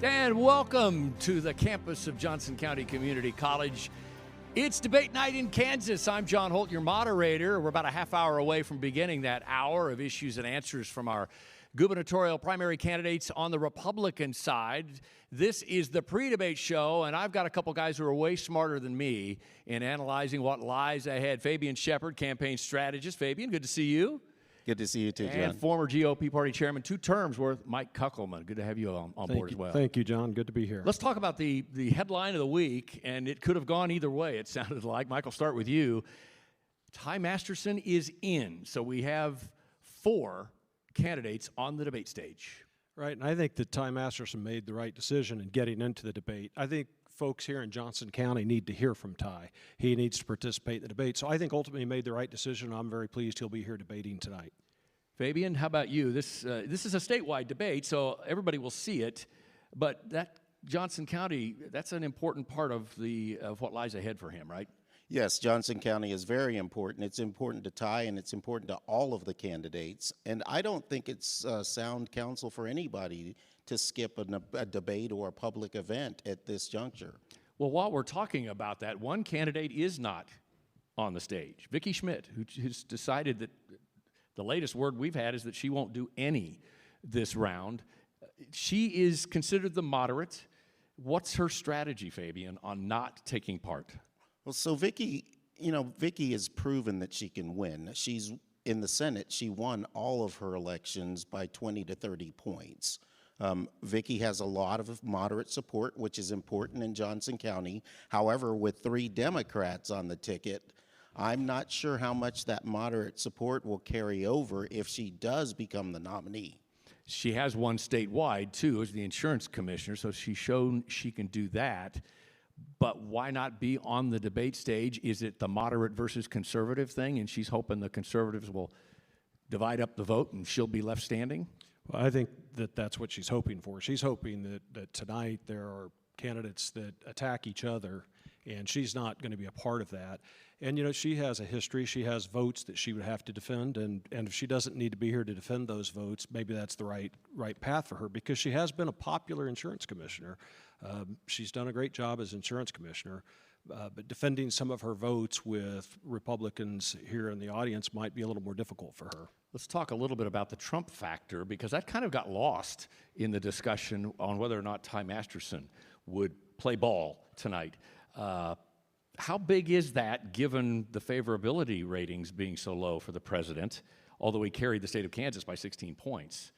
And welcome to the campus of Johnson County Community College. It's debate night in Kansas. I'm John Holt, your moderator. We're about a half hour away from beginning that hour of issues and answers from our gubernatorial primary candidates on the Republican side. This is the pre-debate show, and I've got a couple guys who are way smarter than me in analyzing what lies ahead. Fabian Shepard, campaign strategist. Fabian, good to see you. Good to see you too, John. And former GOP party chairman, 2 terms worth, Mike Kuckelman. Good to have you on board as well. Thank you, John. Good to be here. Let's talk about the headline of the week, and it could have gone either way, it sounded like. Mike, I'll start with you. Ty Masterson is in, so we have 4 candidates on the debate stage. Right, and I think that Ty Masterson made the right decision in getting into the debate. I think folks here in Johnson County need to hear from Ty. He needs to participate in the debate. So I think ultimately he made the right decision. I'm very pleased he'll be here debating tonight. Fabian, how about you? This is a statewide debate, so everybody will see it. But that Johnson County, that's an important part of what lies ahead for him, right? Yes, Johnson County is very important. It's important to Ty, and it's important to all of the candidates. And I don't think it's sound counsel for anybody to skip a debate or a public event at this juncture. Well, while we're talking about that, one candidate is not on the stage. Vicki Schmidt, who's decided that the latest word we've had is that she won't do any this round. She is considered the moderate. What's her strategy, Fabian, on not taking part? Well, so Vicki has proven that she can win. She's in the Senate. She won all of her elections by 20 to 30 points. Vicki has a lot of moderate support, which is important in Johnson County. However, with 3 Democrats on the ticket, I'm not sure how much that moderate support will carry over if she does become the nominee. She has won statewide, too, as the insurance commissioner, so she's shown she can do that. But why not be on the debate stage? Is it the moderate versus conservative thing, and she's hoping the conservatives will divide up the vote and she'll be left standing? Well, I think that that's what she's hoping for. She's hoping that tonight there are candidates that attack each other, and she's not going to be a part of that. And, she has a history. She has votes that she would have to defend, and if she doesn't need to be here to defend those votes, maybe that's the right path for her, because she has been a popular insurance commissioner. She's done a great job as insurance commissioner, but defending some of her votes with Republicans here in the audience might be a little more difficult for her. Let's talk a little bit about the Trump factor, because that kind of got lost in the discussion on whether or not Ty Masterson would play ball tonight. How big is that, given the favorability ratings being so low for the president, although he carried the state of Kansas by 16 points?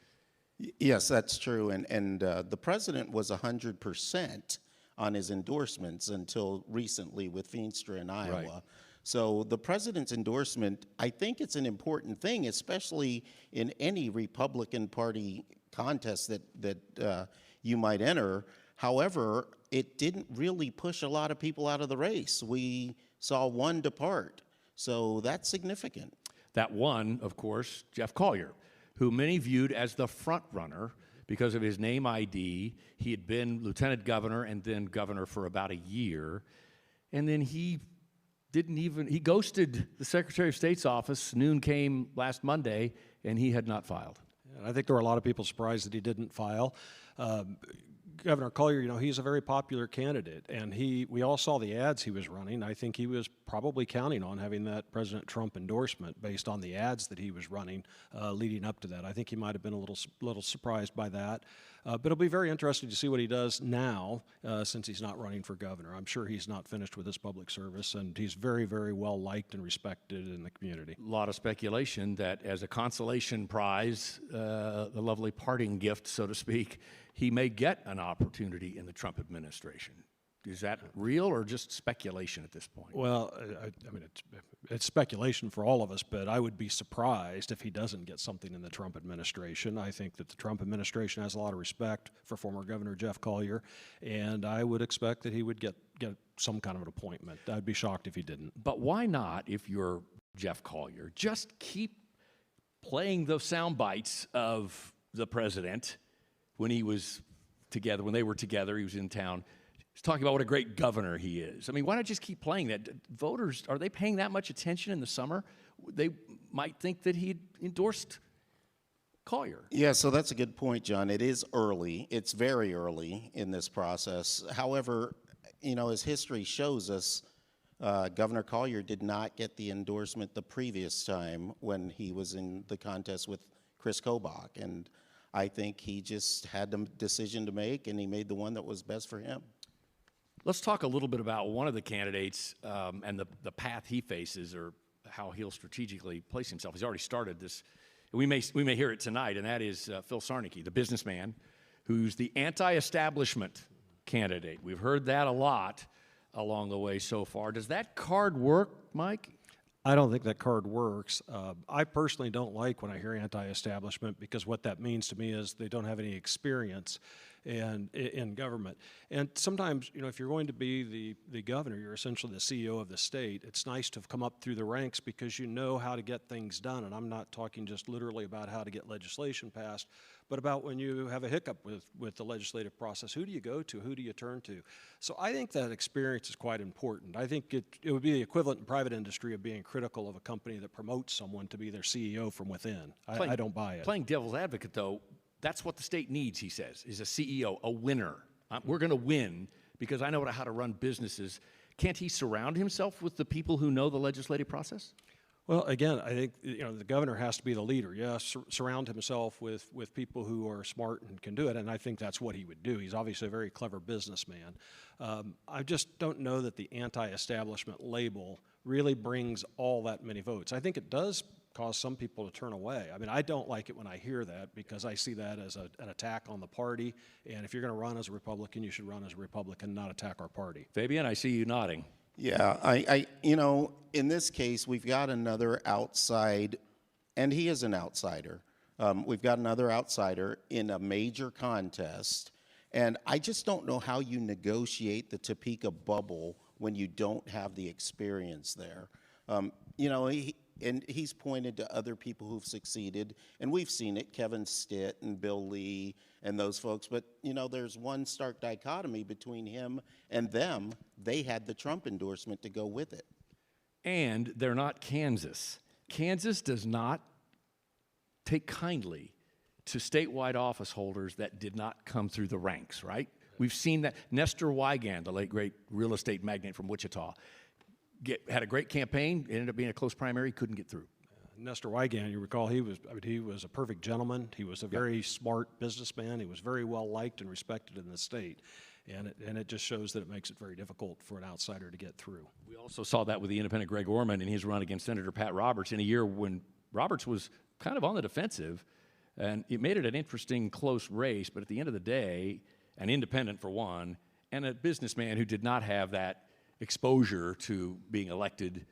Yes, that's true. And the president was 100% on his endorsements until recently with Feenstra in Iowa. Right. So the president's endorsement, I think it's an important thing, especially in any Republican Party contest that you might enter. However, it didn't really push a lot of people out of the race. We saw one depart, so that's significant. That one, of course, Jeff Collier, who many viewed as the front runner because of his name ID. He had been lieutenant governor and then governor for about a year, and then he ghosted the Secretary of State's office. Noon came last Monday, and he had not filed. And I think there were a lot of people surprised that he didn't file. Governor Collier, he's a very popular candidate, and we all saw the ads he was running. I think he was probably counting on having that President Trump endorsement based on the ads that he was running leading up to that. I think he might have been a little surprised by that. But it'll be very interesting to see what he does now since he's not running for governor. I'm sure he's not finished with his public service, and he's very, very well liked and respected in the community. A lot of speculation that as a consolation prize, the lovely parting gift, so to speak, he may get an opportunity in the Trump administration. Is that real or just speculation at this point? Well, I mean, it's speculation for all of us, but I would be surprised if he doesn't get something in the Trump administration. I think that the Trump administration has a lot of respect for former Governor Jeff Collier, and I would expect that he would get some kind of an appointment. I'd be shocked if he didn't. But why not, if you're Jeff Collier, just keep playing those sound bites of the president when he was together, when they were together, he was in town. He's talking about what a great governor he is. I mean, why not just keep playing that? Voters, are they paying that much attention in the summer? They might think that he endorsed Collier. Yeah, so that's a good point, John. It is early. It's very early in this process. However, as history shows us, Governor Collier did not get the endorsement the previous time when he was in the contest with Chris Kobach. And I think he just had a decision to make, and he made the one that was best for him. Let's talk a little bit about one of the candidates and the path he faces, or how he'll strategically place himself. He's already started this. We may hear it tonight, and that is Phil Sarnicki, the businessman, who's the anti-establishment candidate. We've heard that a lot along the way so far. Does that card work, Mike? I don't think that card works. I personally don't like when I hear anti-establishment, because what that means to me is they don't have any experience in government. And sometimes, if you're going to be the governor, you're essentially the CEO of the state. It's nice to have come up through the ranks because you know how to get things done. And I'm not talking just literally about how to get legislation passed, but about when you have a hiccup with the legislative process. Who do you go to? Who do you turn to? So I think that experience is quite important. I think it would be the equivalent in private industry of being critical of a company that promotes someone to be their CEO from within. I don't buy it. Playing devil's advocate, though, that's what the state needs, he says, is a CEO, a winner. We're going to win because I know how to run businesses. Can't he surround himself with the people who know the legislative process? Well, again, I think the governor has to be the leader. Yes, surround himself with people who are smart and can do it, and I think that's what he would do. He's obviously a very clever businessman. I just don't know that the anti-establishment label really brings all that many votes. I think it does cause some people to turn away. I mean, I don't like it when I hear that, because I see that as an attack on the party, and if you're going to run as a Republican, you should run as a Republican, not attack our party. Fabian, I see you nodding. Yeah, in this case, we've got another outside, and he is an outsider. We've got another outsider in a major contest, and I just don't know how you negotiate the Topeka bubble when you don't have the experience there. He's pointed to other people who've succeeded, and we've seen it, Kevin Stitt and Bill Lee and those folks, but, there's one stark dichotomy between him and them. They had the Trump endorsement to go with it. And they're not Kansas. Kansas does not take kindly to statewide office holders that did not come through the ranks, right? We've seen that. Nestor Weigand, the late great real estate magnate from Wichita, had a great campaign, ended up being a close primary, couldn't get through. Nestor Weigand, you recall, he was a perfect gentleman. He was a very smart businessman. He was very well liked and respected in the state. And it just shows that it makes it very difficult for an outsider to get through. We also saw that with the independent Greg Orman in his run against Senator Pat Roberts in a year when Roberts was kind of on the defensive, and it made it an interesting, close race. But at the end of the day, an independent for one, and a businessman who did not have that exposure to being elected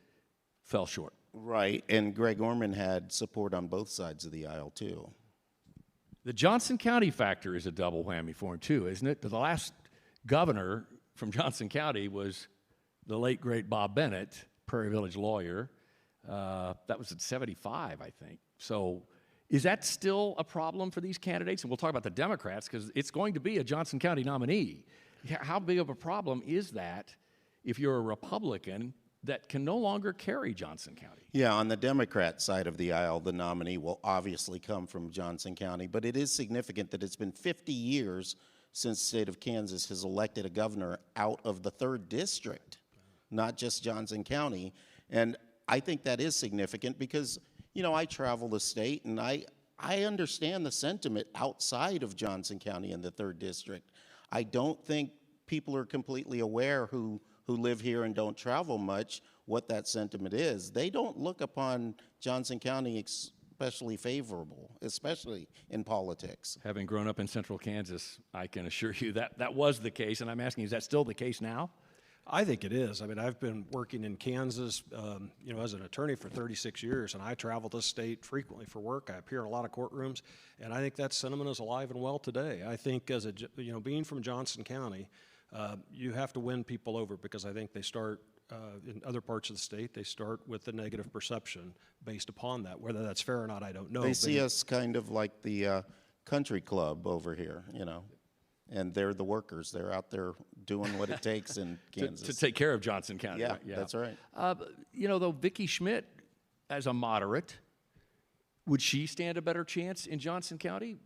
fell short. Right, and Greg Orman had support on both sides of the aisle, too. The Johnson County factor is a double whammy for him, too, isn't it? The last governor from Johnson County was the late, great Bob Bennett, Prairie Village lawyer. That was at 75, I think. So is that still a problem for these candidates? And we'll talk about the Democrats, because it's going to be a Johnson County nominee. How big of a problem is that if you're a Republican that can no longer carry Johnson County? Yeah, on the Democrat side of the aisle, the nominee will obviously come from Johnson County, but it is significant that it's been 50 years since the state of Kansas has elected a governor out of the 3rd district, not just Johnson County. And I think that is significant because, I travel the state, and I understand the sentiment outside of Johnson County in the 3rd district. I don't think people are completely aware who live here and don't travel much what that sentiment is. They don't look upon Johnson County especially favorable, especially in politics. Having grown up in central Kansas, I can assure you that was the case, and I'm asking, is that still the case now? I think it is. I mean, I've been working in Kansas, as an attorney for 36 years, and I travel the state frequently for work. I appear in a lot of courtrooms, and I think that sentiment is alive and well today. I think being from Johnson County, you have to win people over, because I think they start in other parts of the state, they start with the negative perception based upon that. Whether that's fair or not, I don't know. They see us kind of like the country club over here, and they're the workers. They're out there doing what it takes in Kansas. to take care of Johnson County. Yeah, right? that's right. Though Vicki Schmidt, as a moderate, Would she stand a better chance in Johnson County?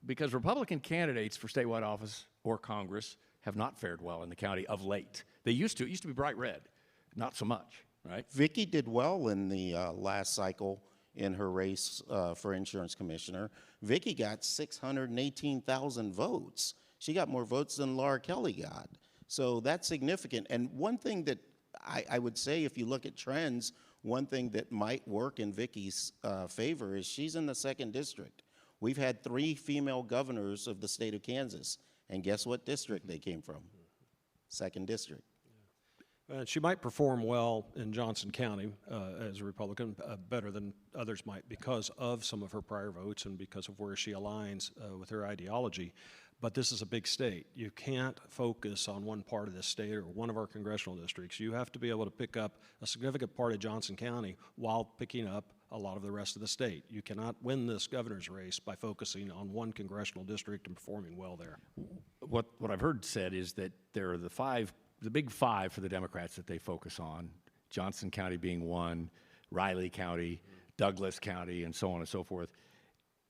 Because Republican candidates for statewide office or Congress have not fared well in the county of late. They used to. It used to be bright red. Not so much, right? Vicki did well in the last cycle in her race for insurance commissioner. Vicki got 618,000 votes. She got more votes than Laura Kelly got. So that's significant. And one thing that I would say, if you look at trends, one thing that might work in Vicki's favor is she's in the 2nd district. We've had 3 female governors of the state of Kansas, and guess what district they came from? 2nd district. She might perform well in Johnson County as a Republican, better than others might because of some of her prior votes and because of where she aligns with her ideology. But this is a big state. You can't focus on one part of this state or one of our congressional districts. You have to be able to pick up a significant part of Johnson County while picking up a lot of the rest of the state. You cannot win this governor's race by focusing on one congressional district and performing well there. What I've heard said is that there are the big 5 for the Democrats that they focus on, Johnson County being one, Riley County, Douglas County, and so on and so forth.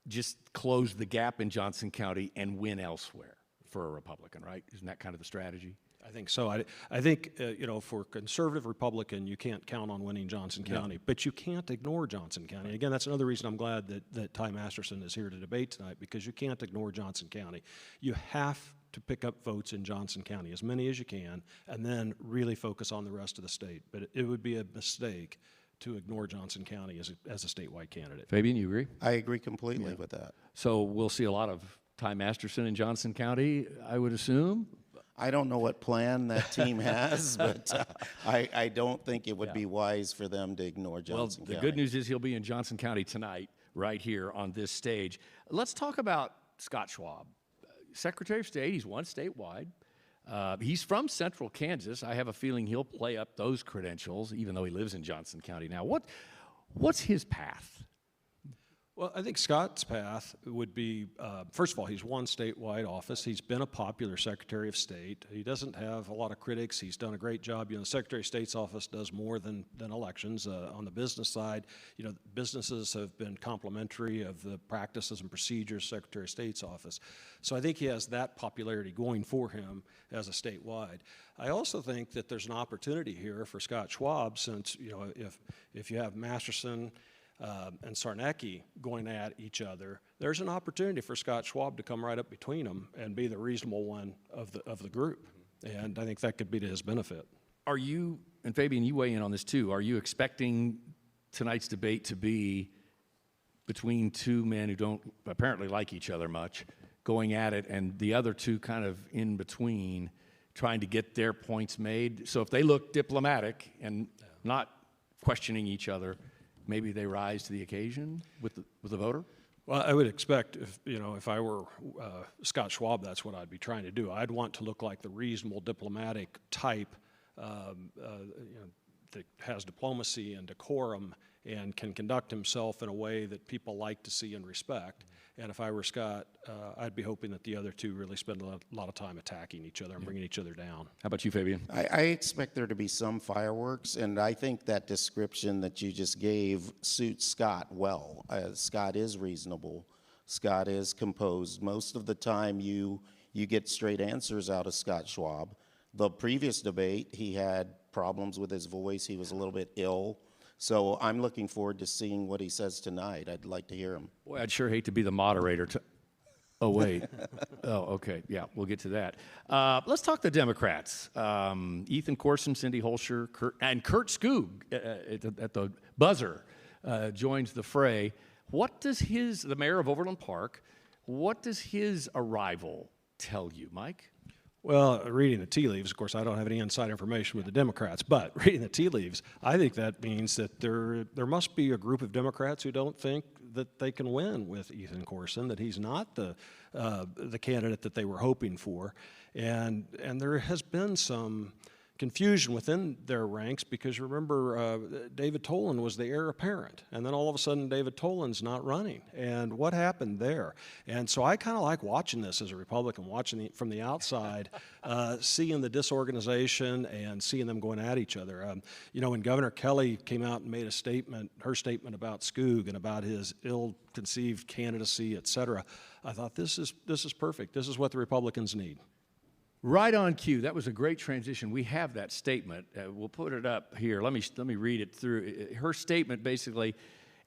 Just close the gap in Johnson County and win elsewhere for a Republican, right? Isn't that kind of the strategy? I think so. I think, you know, for conservative Republican, you can't count on winning Johnson County, but you can't ignore Johnson County. Again, that's another reason I'm glad that Ty Masterson is here to debate tonight, because you can't ignore Johnson County. You have to pick up votes in Johnson County, as many as you can, and then really focus on the rest of the state. But it would be a mistake to ignore Johnson County as a statewide candidate. Fabian, you agree? I agree completely with that. So we'll see a lot of Ty Masterson in Johnson County, I would assume? I don't know what plan that team has, but I don't think it would be wise for them to ignore Johnson County. The good news is he'll be in Johnson County tonight, right here on this stage. Let's talk about Scott Schwab. Secretary of State, he's won statewide. He's from Central Kansas. I have a feeling he'll play up those credentials, even though he lives in Johnson County now. What's his path? Well, I think Scott's path would be, first of all, he's won statewide office. He's been a popular Secretary of State. He doesn't have a lot of critics. He's done a great job. You know, the Secretary of State's office does more than elections. On the business side, you know, businesses have been complimentary of the practices and procedures of the Secretary of State's office. So I think he has that popularity going for him as a statewide. I also think that there's an opportunity here for Scott Schwab, since, you know, if you have Masterson and Sarnecki going at each other, there's an opportunity for Scott Schwab to come right up between them and be the reasonable one of the group. And I think that could be to his benefit. Are you, and Fabian, you weigh in on this too, are you expecting tonight's debate to be between 2 men who don't apparently like each other much, going at it, and the other 2 kind of in between, trying to get their points made? So if they look diplomatic and not questioning each other, maybe they rise to the occasion with the voter? Well, I would expect, if I were Scott Schwab, that's what I'd be trying to do. I'd want to look like the reasonable diplomatic type, that has diplomacy and decorum and can conduct himself in a way that people like to see and respect. And if I were Scott, I'd be hoping that the other 2 really spend a lot of time attacking each other and bringing each other down. How about you, Fabian? I expect there to be some fireworks, and I think that description that you just gave suits Scott well. Scott is reasonable. Scott is composed. Most of the time you get straight answers out of Scott Schwab. The previous debate, he had problems with his voice. He was a little bit ill. So I'm looking forward to seeing what he says tonight. I'd like to hear him. Boy, I'd sure hate to be the moderator. Oh, wait. Oh, okay. Yeah, we'll get to that. Let's talk the Democrats. Ethan Corson, Cindy Holscher, and Kurt Skoog at the buzzer joins the fray. What does the mayor of Overland Park, what does his arrival tell you, Mike? Well, reading the tea leaves, of course, I don't have any inside information with the Democrats, but reading the tea leaves, I think that means that there must be a group of Democrats who don't think that they can win with Ethan Corson, that he's not the candidate that they were hoping for. And there has been some confusion within their ranks because remember, David Tolan was the heir apparent, and then all of a sudden David Tolan's not running. And what happened there? And so I kind of like watching this as a Republican, watching from the outside, seeing the disorganization and seeing them going at each other. When Governor Kelly came out and made her statement about Skoog and about his ill-conceived candidacy, et cetera, I thought this is perfect. This is what the Republicans need. Right on cue. That was a great transition. We have that statement. We'll put it up here. Let me read it through. Her statement basically,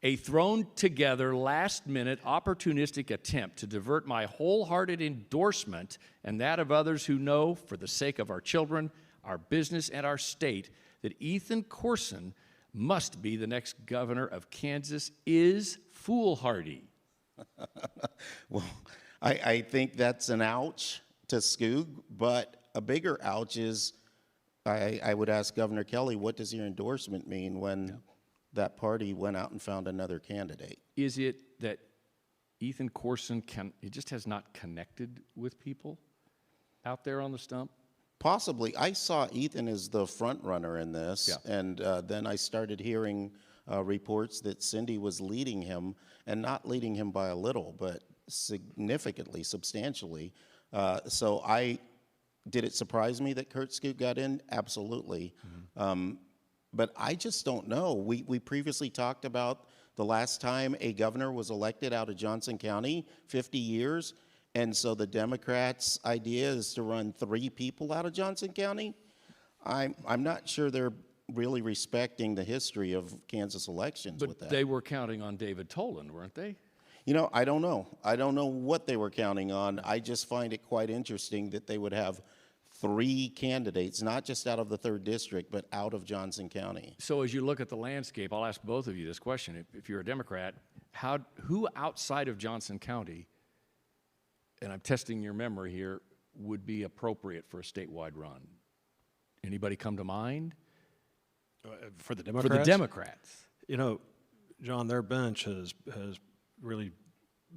a thrown together last-minute opportunistic attempt to divert my wholehearted endorsement and that of others who know, for the sake of our children, our business, and our state, that Ethan Corson must be the next governor of Kansas is foolhardy. Well, I think that's an ouch to Skoog, but a bigger ouch is I would ask Governor Kelly, what does your endorsement mean when that party went out and found another candidate? Is it that Ethan Corson just has not connected with people out there on the stump? Possibly. I saw Ethan as the front runner in this, and then I started hearing reports that Cindy was leading him, and not leading him by a little, but significantly, substantially. So did it surprise me that Kurt Skoog got in? Absolutely. But I just don't know. We previously talked about the last time a governor was elected out of Johnson County, 50 years, and so the Democrats' idea is to run 3 people out of Johnson County. I'm not sure they're really respecting the history of Kansas elections with that. But they were counting on David Tolan, weren't they? I don't know. I don't know what they were counting on. I just find it quite interesting that they would have 3 candidates, not just out of the 3rd district, but out of Johnson County. So as you look at the landscape, I'll ask both of you this question. If you're a Democrat, who outside of Johnson County, and I'm testing your memory here, would be appropriate for a statewide run? Anybody come to mind? For the Democrats? For the Democrats. John, their bench has really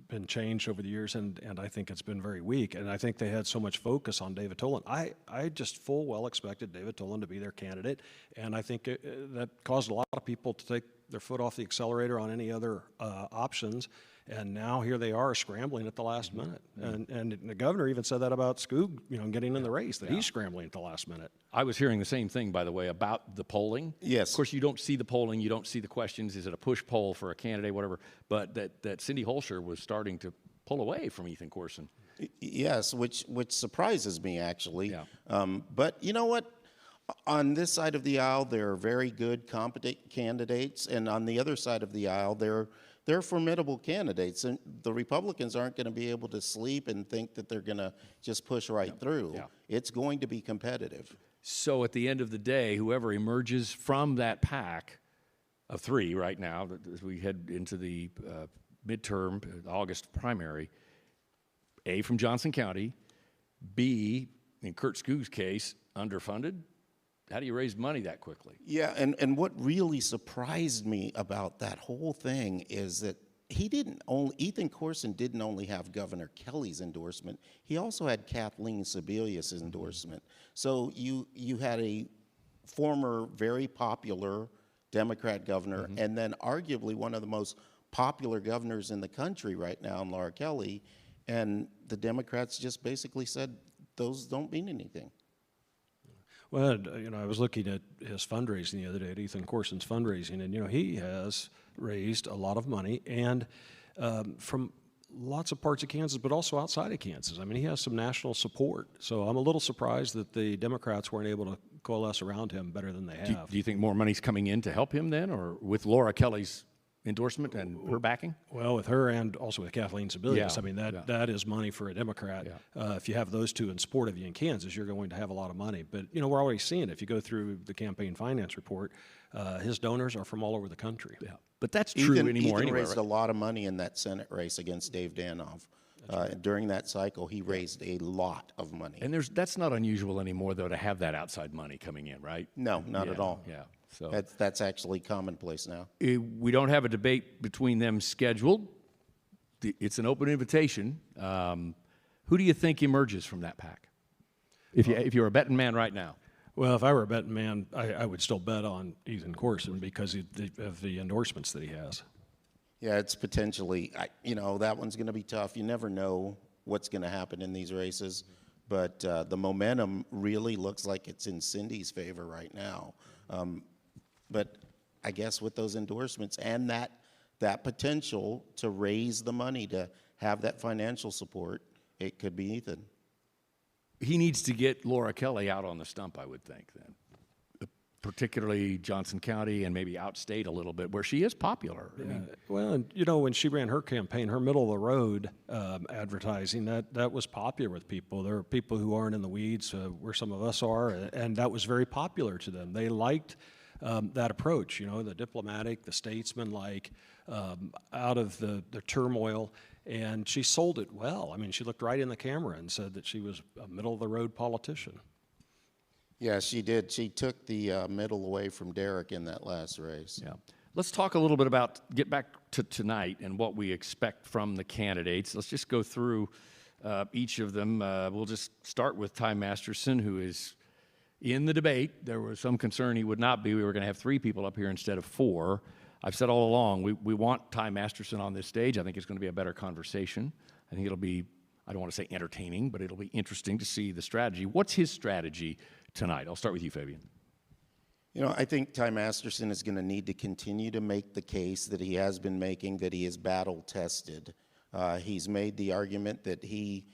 been changed over the years, and I think it's been very weak. And I think they had so much focus on David Tolan. I just full well expected David Tolan to be their candidate, and I think that caused a lot of people to take their foot off the accelerator on any other options. And now here they are scrambling at the last minute. And the governor even said that about Skoog, getting in the race, that he's scrambling at the last minute. I was hearing the same thing, by the way, about the polling. Yes. Of course, you don't see the polling, you don't see the questions. Is it a push poll for a candidate, whatever? But that Cindy Holscher was starting to pull away from Ethan Corson. Yes, which surprises me, actually. Yeah. But you know what? On this side of the aisle, there are very good, competent candidates, and on the other side of the aisle, they're formidable candidates, and the Republicans aren't going to be able to sleep and think that they're going to just push right through. Yeah. It's going to be competitive. So at the end of the day, whoever emerges from that pack of 3 right now, as we head into the midterm, August primary, A, from Johnson County, B, in Kurt Skoog's case, underfunded. How do you raise money that quickly? Yeah, and what really surprised me about that whole thing is that Ethan Corson didn't only have Governor Kelly's endorsement, he also had Kathleen Sebelius' endorsement. So you had a former very popular Democrat governor, and then arguably one of the most popular governors in the country right now, Laura Kelly, and the Democrats just basically said, those don't mean anything. Well, I was looking at his fundraising the other day, at Ethan Corson's fundraising, and, he has raised a lot of money, and from lots of parts of Kansas, but also outside of Kansas. I mean, he has some national support. So I'm a little surprised that the Democrats weren't able to coalesce around him better than they have. Do you think more money's coming in to help him then, or with Laura Kelly's endorsement and her backing? Well, with her and also with Kathleen Sebelius, Yeah, I mean, that is money for a Democrat. Yeah. If you have those two in support of you in Kansas, you're going to have a lot of money. But, we're already seeing it. If you go through the campaign finance report, his donors are from all over the country. Yeah. But that's true anymore. Ethan raised a lot of money in that Senate race against Dave Danoff. During that cycle, he raised a lot of money. And that's not unusual anymore, though, to have that outside money coming in, right? No, not at all. Yeah. So that's actually commonplace now. We don't have a debate between them scheduled. It's an open invitation. Who do you think emerges from that pack? If you're a betting man right now. Well, if I were a betting man, I would still bet on Ethan Corson because of the endorsements that he has. Yeah, it's potentially, that one's going to be tough. You never know what's going to happen in these races, but the momentum really looks like it's in Cindy's favor right now. But I guess with those endorsements and that potential to raise the money to have that financial support, it could be Ethan. He needs to get Laura Kelly out on the stump, I would think, then. Particularly Johnson County and maybe outstate a little bit, where she is popular. Yeah. I mean, well, and when she ran her campaign, her middle of the road advertising, that was popular with people. There are people who aren't in the weeds where some of us are, and that was very popular to them. They liked that approach, the diplomatic, the statesman-like, out of the turmoil, and she sold it well. I mean, she looked right in the camera and said that she was a middle-of-the-road politician. Yeah, she did. She took the middle away from Derek in that last race. Yeah. Let's talk a little bit get back to tonight and what we expect from the candidates. Let's just go through each of them. We'll just start with Ty Masterson, who is in the debate. There was some concern he would not be. We were going to have 3 people up here instead of 4. I've said all along, we want Ty Masterson on this stage. I think it's going to be a better conversation. I think it'll be, I don't want to say entertaining, but it'll be interesting to see the strategy. What's his strategy tonight? I'll start with you, Fabian. I think Ty Masterson is going to need to continue to make the case that he has been making, that he is battle-tested. He's made the argument that he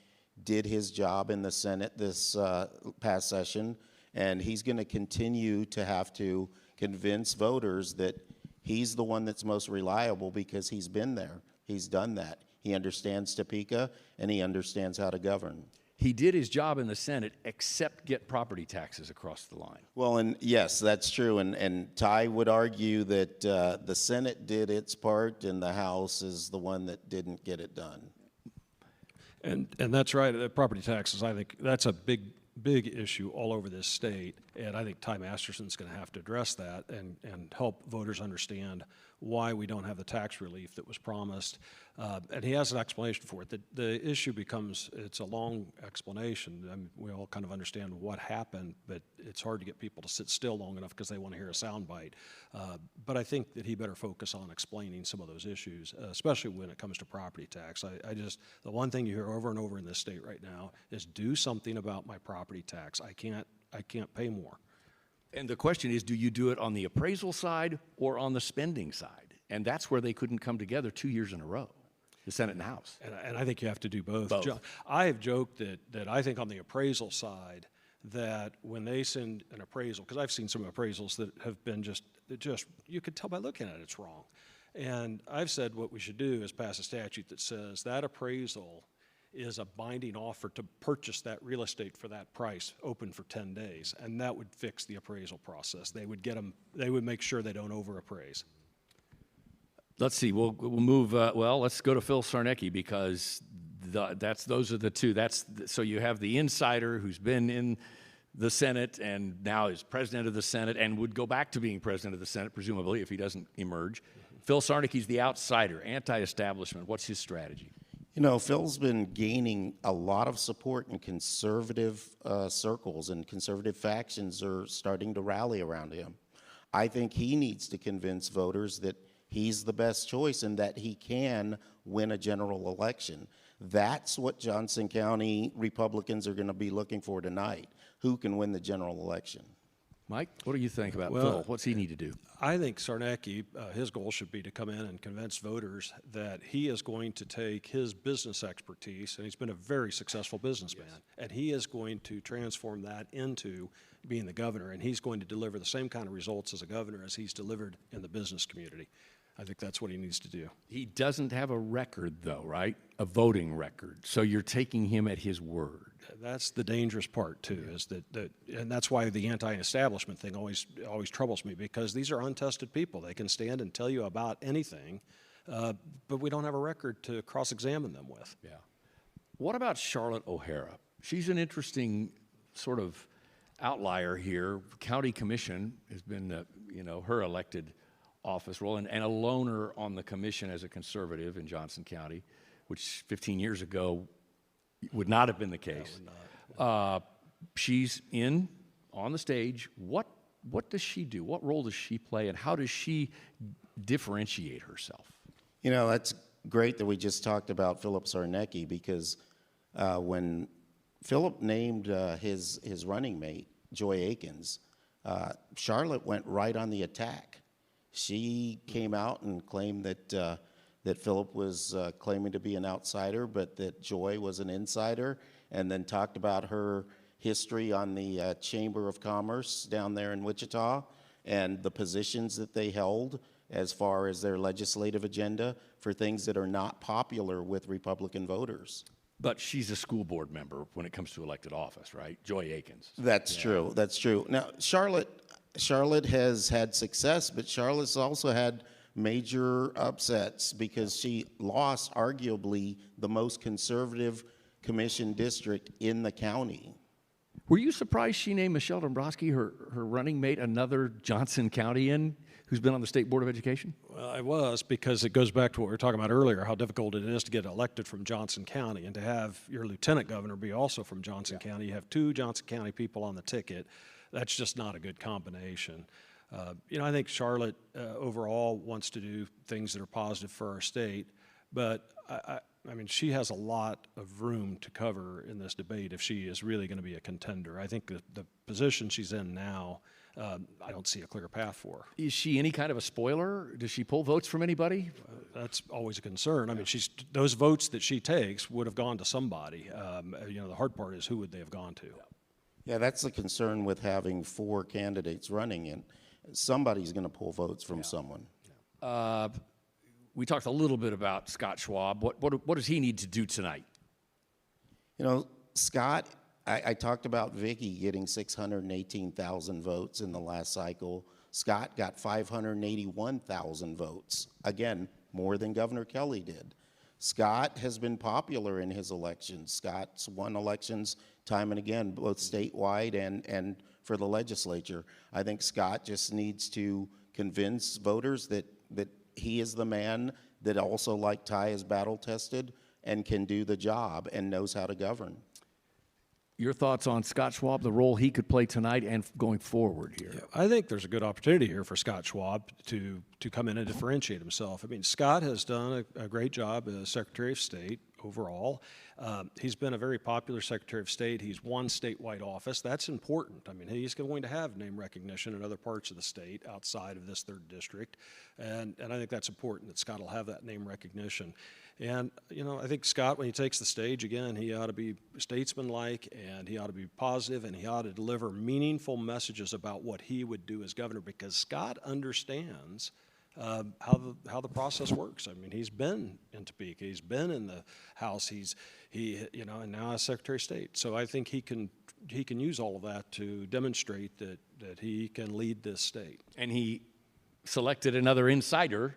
did his job in the Senate this past session, and he's going to continue to have to convince voters that he's the one that's most reliable because he's been there. He's done that. He understands Topeka, and he understands how to govern. He did his job in the Senate except get property taxes across the line. Well, and yes, that's true. And Ty would argue that the Senate did its part and the House is the one that didn't get it done. And that's right. Property taxes, I think that's a big issue all over this state. And I think Ty Masterson's going to have to address that and help voters understand why we don't have the tax relief that was promised. And he has an explanation for it. The issue becomes, it's a long explanation. I mean, we all kind of understand what happened, but it's hard to get people to sit still long enough because they want to hear a soundbite. But I think that he better focus on explaining some of those issues, especially when it comes to property tax. The one thing you hear over and over in this state right now is do something about my property tax. I can't pay more. And the question is, do you do it on the appraisal side or on the spending side? And that's where they couldn't come together 2 years in a row, the Senate and House. And I think you have to do both. I have joked that I think on the appraisal side that when they send an appraisal, because I've seen some appraisals that have been just you could tell by looking at it it's wrong. And I've said what we should do is pass a statute that says that appraisal is a binding offer to purchase that real estate for that price, open for 10 days, and that would fix the appraisal process. They would make sure they don't overappraise. Let's see. We'll move. Let's go to Phil Sarnecki because those are the two. So you have the insider who's been in the Senate and now is president of the Senate and would go back to being president of the Senate, presumably, if he doesn't emerge. Phil Sarnecki's the outsider, anti-establishment. What's his strategy? Phil's been gaining a lot of support in conservative circles, and conservative factions are starting to rally around him. I think he needs to convince voters that he's the best choice and that he can win a general election. That's what Johnson County Republicans are going to be looking for tonight. Who can win the general election? Mike, what do you think about Phil? What's he need to do? I think Sarnecki, his goal should be to come in and convince voters that he is going to take his business expertise, and he's been a very successful businessman, and he is going to transform that into being the governor, and he's going to deliver the same kind of results as a governor as he's delivered in the business community. I think that's what he needs to do. He doesn't have a record, though, right? A voting record. So you're taking him at his word. That's the dangerous part, too, is that and that's why the anti-establishment thing always troubles me, because these are untested people. They can stand and tell you about anything, but we don't have a record to cross-examine them with. Yeah. What about Charlotte O'Hara? She's an interesting sort of outlier here. County Commission has been, her elected office role, and a loner on the commission as a conservative in Johnson County, which 15 years ago would not have been the case. She's in on the stage, what does she do? What role does she play, and how does she differentiate herself? You know, that's great that we just talked about Philip Sarnecki, because when Philip named his running mate, Joy Akins, Charlotte went right on the attack. She came out and claimed that Philip was claiming to be an outsider, but that Joy was an insider, and then talked about her history on the Chamber of Commerce down there in Wichita and the positions that they held as far as their legislative agenda for things that are not popular with Republican voters. But she's a school board member when it comes to elected office, right? Joy Akins. That's true. That's true. Now, Charlotte has had success, but Charlotte's also had major upsets because she lost arguably the most conservative commission district in the county. Were you surprised she named Michelle Dombrowski, her running mate, another Johnson Countyan who's been on the State Board of Education? Well, I was, because it goes back to what we were talking about earlier, how difficult it is to get elected from Johnson County, and to have your lieutenant governor be also from Johnson County. You have two Johnson County people on the ticket. That's just not a good combination. I think Charlotte overall wants to do things that are positive for our state, but I mean, she has a lot of room to cover in this debate if she is really going to be a contender. I think the position she's in now, I don't see a clear path for her. Is she any kind of a spoiler? Does she pull votes from anybody? That's always a concern. I mean, those votes that she takes would have gone to somebody. The hard part is, who would they have gone to? Yeah, that's the concern with having four candidates running, and somebody's going to pull votes from someone. We talked a little bit about Scott Schwab. What does he need to do tonight? You know, Scott, I talked about Vicky getting 618,000 votes in the last cycle. Scott got 581,000 votes. Again, more than Governor Kelly did. Scott has been popular in his elections. Scott's won elections time and again, both statewide and for the legislature. I think Scott just needs to convince voters that he is the man that also, like Ty, is battle-tested and can do the job and knows how to govern. Your thoughts on Scott Schwab, the role he could play tonight and going forward here? Yeah, I think there's a good opportunity here for Scott Schwab to come in and differentiate himself. I mean, Scott has done a great job as Secretary of State overall. He's been a very popular Secretary of State. He's won statewide office. That's important. I mean, he's going to have name recognition in other parts of the state outside of this third district. And I think that's important, that Scott will have that name recognition. And, I think Scott, when he takes the stage, again, he ought to be statesmanlike, and he ought to be positive, and he ought to deliver meaningful messages about what he would do as governor, because Scott understands how the process works. I mean, he's been in Topeka, he's been in the House, and now as Secretary of State. So I think he can use all of that to demonstrate that he can lead this state. And he selected another insider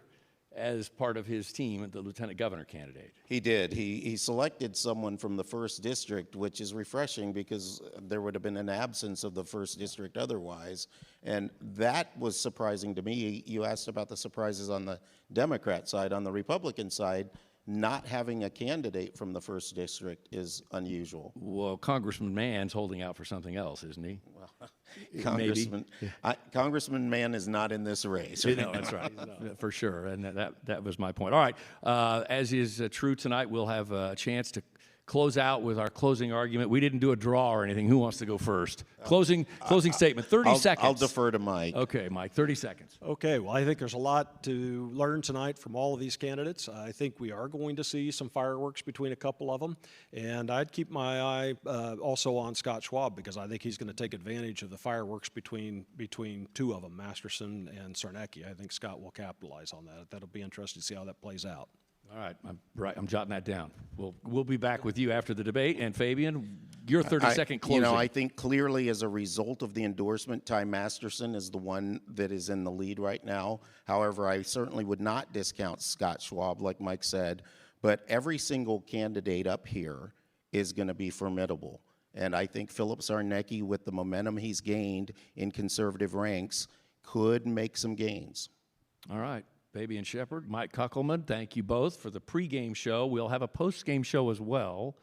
as part of his team, the lieutenant governor candidate. He did. He selected someone from the 1st District, which is refreshing because there would have been an absence of the 1st District otherwise. And that was surprising to me. You asked about the surprises on the Democrat side. On the Republican side, not having a candidate from the 1st District is unusual. Well, Congressman Mann's holding out for something else, isn't he? Well, Congressman Mann is not in this race. Right? No, that's right, for sure, and that was my point. All right, as is true tonight, we'll have a chance to close out with our closing argument. We didn't do a draw or anything. Who wants to go first? Closing statement, 30 seconds. I'll defer to Mike. Okay, Mike, 30 seconds. Okay, well, I think there's a lot to learn tonight from all of these candidates. I think we are going to see some fireworks between a couple of them, and I'd keep my eye also on Scott Schwab, because I think he's going to take advantage of the fireworks between two of them, Masterson and Sarnecki. I think Scott will capitalize on that. That'll be interesting to see how that plays out. All right, I'm jotting that down. We'll be back with you after the debate. And Fabian, your 30-second closing. I think clearly as a result of the endorsement, Ty Masterson is the one that is in the lead right now. However, I certainly would not discount Scott Schwab, like Mike said. But every single candidate up here is going to be formidable. And I think Philip Sarnecki, with the momentum he's gained in conservative ranks, could make some gains. All right. Fabian Shepard, Mike Kuckelman, thank you both for the pregame show. We'll have a postgame show as well.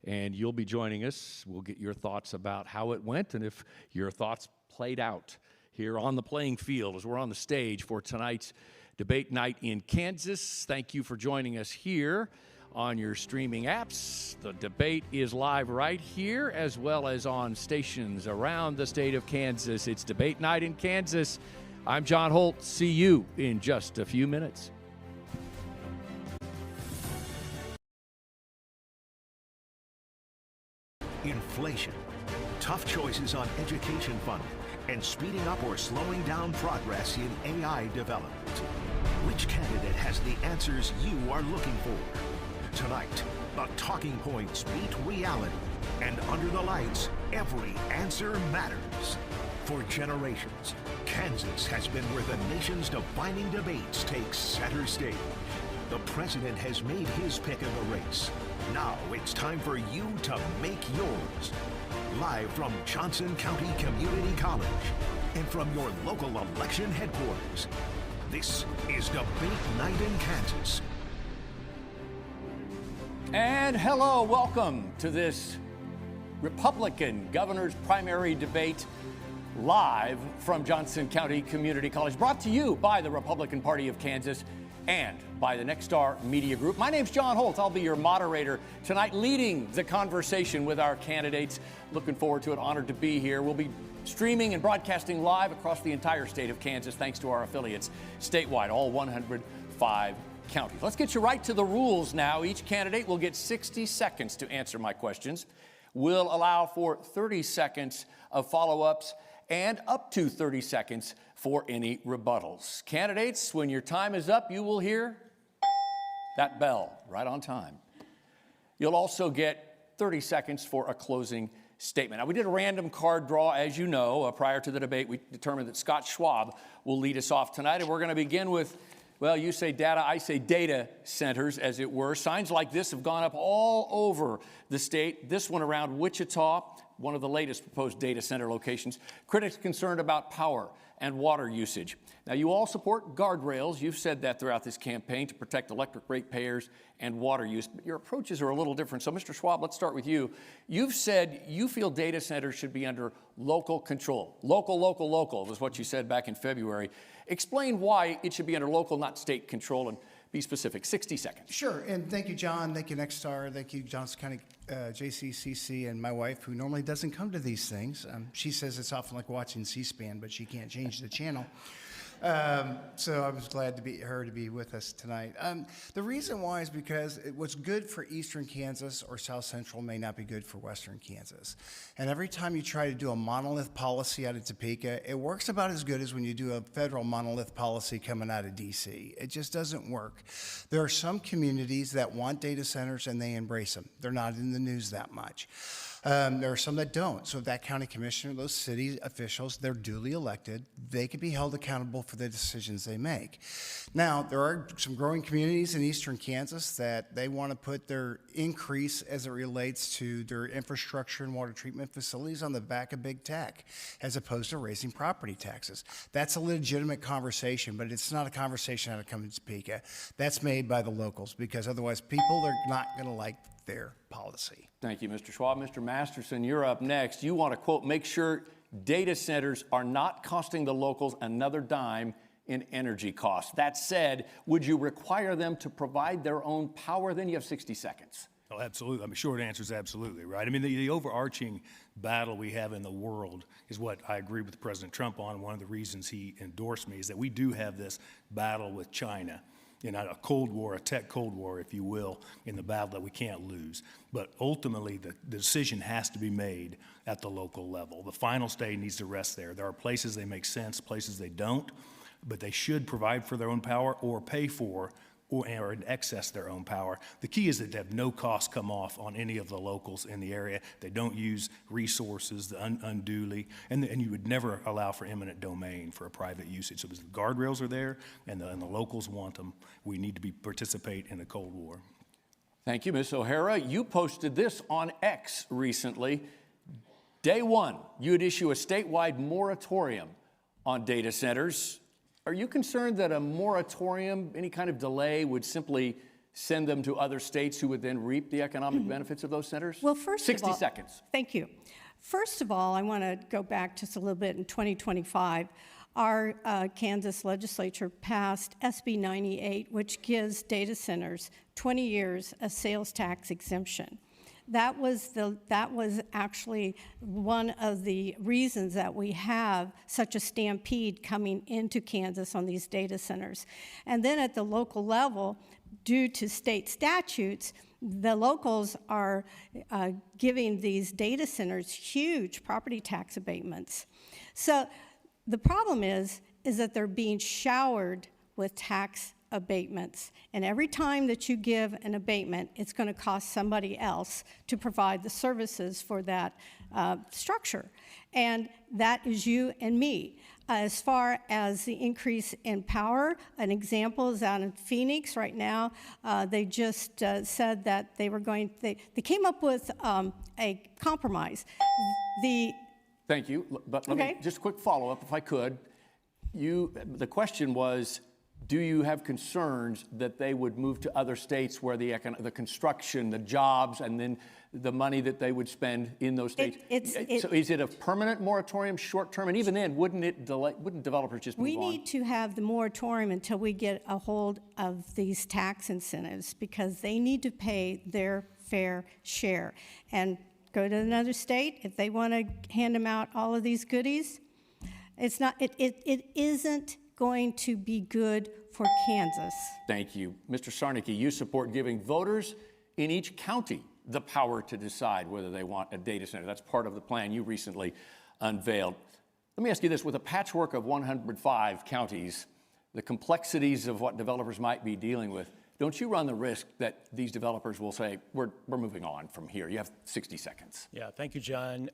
and you'll be joining us. We'll get your thoughts about how it went and if your thoughts played out here on the playing field as we're on the stage for tonight's debate night in Kansas. Thank you for joining us here on your streaming apps. The debate is live right here as well as on stations around the state of Kansas. It's debate night in Kansas. I'm John Holt. See you in just a few minutes. Inflation, tough choices on education funding, and speeding up or slowing down progress in AI development. Which candidate has the answers you are looking for? Tonight, the talking points meet reality, and under the lights, every answer matters. For generations, Kansas has been where the nation's defining debates take center stage. The president has made his pick in the race. Now it's time for you to make yours. Live from Johnson County Community College and from your local election headquarters, this is Debate Night in Kansas. And hello, welcome to this Republican governor's primary debate live from Johnson County Community College, brought to you by the Republican Party of Kansas and by the Nexstar Media Group. My name's John Holt. I'll be your moderator tonight, leading the conversation with our candidates. Looking forward to it. Honored to be here. We'll be streaming and broadcasting live across the entire state of Kansas, thanks to our affiliates statewide, all 105 counties. Let's get you right to the rules now. Each candidate will get 60 seconds to answer my questions. We'll allow for 30 seconds of follow-ups and up to 30 seconds for any rebuttals. Candidates, when your time is up, you will hear that bell right on time. You'll also get 30 seconds for a closing statement. Now, we did a random card draw, as you know. Prior to the debate, we determined that Scott Schwab will lead us off tonight, and we're going to begin with, well, you say data, I say data centers, as it were. Signs like this have gone up all over the state. This one around Wichita, one of the latest proposed data center locations. Critics concerned about power and water usage. Now, you all support guardrails. You've said that throughout this campaign to protect electric ratepayers and water use, but your approaches are a little different. So, Mr. Schwab, let's start with you. You've said you feel data centers should be under local control. Local was what you said back in February. Explain why it should be under local, not state control, and be specific. 60 seconds. Sure, and thank you, John. Thank you, Nexstar. Thank you, Johnson County JCCC, and my wife, who normally doesn't come to these things. She says it's often like watching C-SPAN, but she can't change the channel. So I was glad to be with us tonight. The reason why is because what's good for eastern Kansas or south central may not be good for western Kansas. And every time you try to do a monolith policy out of Topeka, it works about as good as when you do a federal monolith policy coming out of D.C. It just doesn't work. There are some communities that want data centers and they embrace them. They're not in the news that much. There are some that don't. So that county commissioner, those city officials, they're duly elected. They can be held accountable for the decisions they make. Now, there are some growing communities in eastern Kansas that they want to put their increase as it relates to their infrastructure and water treatment facilities on the back of big tech, as opposed to raising property taxes. That's a legitimate conversation, but it's not a conversation out of coming to Topeka. That's made by the locals, because otherwise people are not going to like their policy. Thank you, Mr. Schwab. Mr. Masterson, you're up next. You want to, quote, make sure data centers are not costing the locals another dime in energy costs. That said, would you require them to provide their own power? Then you have 60 seconds. Oh, absolutely. I mean, short answer is absolutely, right? I mean, the overarching battle we have in the world is what I agree with President Trump on. One of the reasons he endorsed me is that we do have this battle with China. You know, a Cold War, a tech Cold War, if you will, in the battle that we can't lose. But ultimately, the decision has to be made at the local level. The final say needs to rest there. There are places they make sense, places they don't, but they should provide for their own power or pay for or in excess their own power. The key is that to have no costs come off on any of the locals in the area. They don't use resources unduly, and you would never allow for eminent domain for a private usage. So as the guardrails are there and the locals want them, we need to participate in the Cold War. Thank you, Ms. O'Hara. You posted this on X recently. Day one, you would issue a statewide moratorium on data centers. Are you concerned that a moratorium, any kind of delay, would simply send them to other states who would then reap the economic benefits of those centers? Well, first of 60 all, seconds. Thank you. First of all, I want to go back just a little bit. In 2025, our Kansas legislature passed SB 98, which gives data centers 20 years of sales tax exemption. That was actually one of the reasons that we have such a stampede coming into Kansas on these data centers. And then at the local level, due to state statutes, the locals are giving these data centers huge property tax abatements. So the problem is that they're being showered with tax abatements. And every time that you give an abatement, it's going to cost somebody else to provide the services for that structure. And that is you and me. As far as the increase in power, an example is out in Phoenix right now. They just said that they were going, they came up with a compromise. Thank you, but let me, just a quick follow-up if I could. The question was, do you have concerns that they would move to other states where the construction, the jobs, and then the money that they would spend in those states? So is it a permanent moratorium, short-term? And even then, wouldn't developers just move on? We need to have the moratorium until we get a hold of these tax incentives, because they need to pay their fair share. And go to another state, if they want to hand them out all of these goodies, it's not, it isn't going to be good for Kansas. Thank you. Mr. Sarnicki, you support giving voters in each county the power to decide whether they want a data center. That's part of the plan you recently unveiled. Let me ask you this, with a patchwork of 105 counties, the complexities of what developers might be dealing with, don't you run the risk that these developers will say, we're moving on from here? You have 60 seconds. Yeah, thank you, John.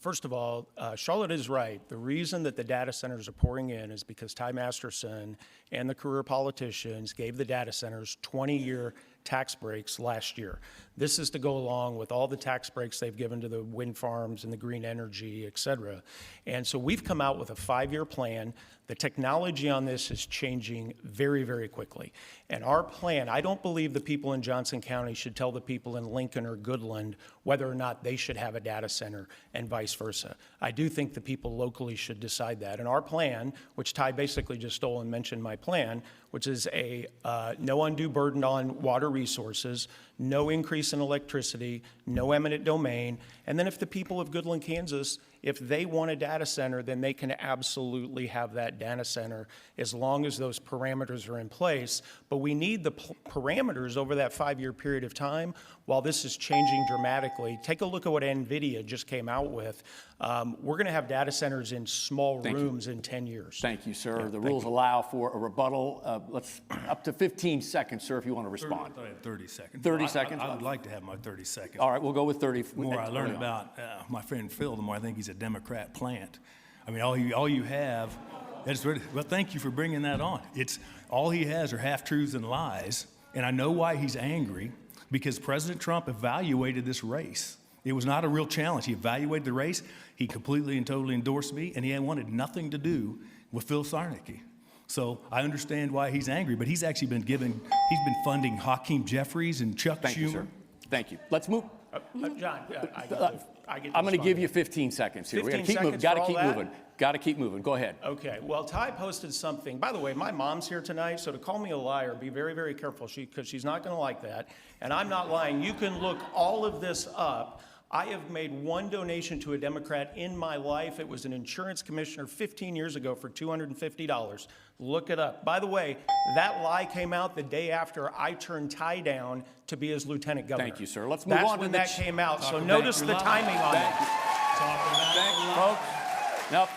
First of all, Charlotte is right. The reason that the data centers are pouring in is because Ty Masterson and the career politicians gave the data centers 20-year tax breaks last year. This is to go along with all the tax breaks they've given to the wind farms and the green energy, et cetera. And so we've come out with a 5-year plan. The technology on this is changing very, very quickly. And our plan, I don't believe the people in Johnson County should tell the people in Lincoln or Goodland whether or not they should have a data center and vice versa. I do think the people locally should decide that. And our plan, which Ty basically just stole and mentioned my plan, which is a no undue burden on water resources, no increase in electricity, no eminent domain, and then if the people of Goodland, Kansas, if they want a data center, then they can absolutely have that data center as long as those parameters are in place. But we need the parameters over that 5-year period of time while this is changing dramatically. Take a look at what NVIDIA just came out with. We're going to have data centers in small rooms in 10 years. Thank you, sir. Yeah, the rules allow for a rebuttal. Let's up to 15 seconds, sir, if you want to respond. 30 seconds. 30 seconds? I would like to have my 30 seconds. All right, we'll go with 30. The more I learn about my friend Phil, the more I think he's a Democrat plant. I mean, all you have, well, thank you for bringing that on. It's all he has are half-truths and lies, and I know why he's angry, because President Trump evaluated this race. It was not a real challenge. He evaluated the race. He completely and totally endorsed me, and he wanted nothing to do with Phil Sarnicki. So I understand why he's angry, but he's actually been funding Hakeem Jeffries and Chuck Schumer. Thank you, sir. Thank you. Let's move. John, I'm going to give you 15 seconds here. We're going to keep moving. Got to keep moving. Got to keep moving. Go ahead. Okay. Well, Ty posted something. By the way, my mom's here tonight, so to call me a liar, be very, very careful, because she's not going to like that. And I'm not lying. You can look all of this up. I have made one donation to a Democrat in my life. It was an insurance commissioner 15 years ago for $250. Look it up. By the way, that lie came out the day after I turned Ty down to be his lieutenant governor. Thank you, sir. Let's move on. That's when that came out. So notice the timing on it. Thank you, folks. Now,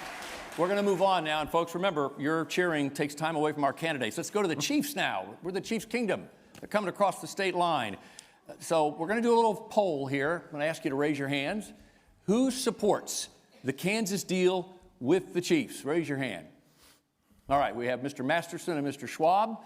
we're going to move on now. And folks, remember, your cheering takes time away from our candidates. Let's go to the Chiefs now. We're the Chiefs Kingdom. They're coming across the state line. So we're going to do a little poll here. I'm going to ask you to raise your hands. Who supports the Kansas deal with the Chiefs? Raise your hand. All right, we have Mr. Masterson and Mr. Schwab.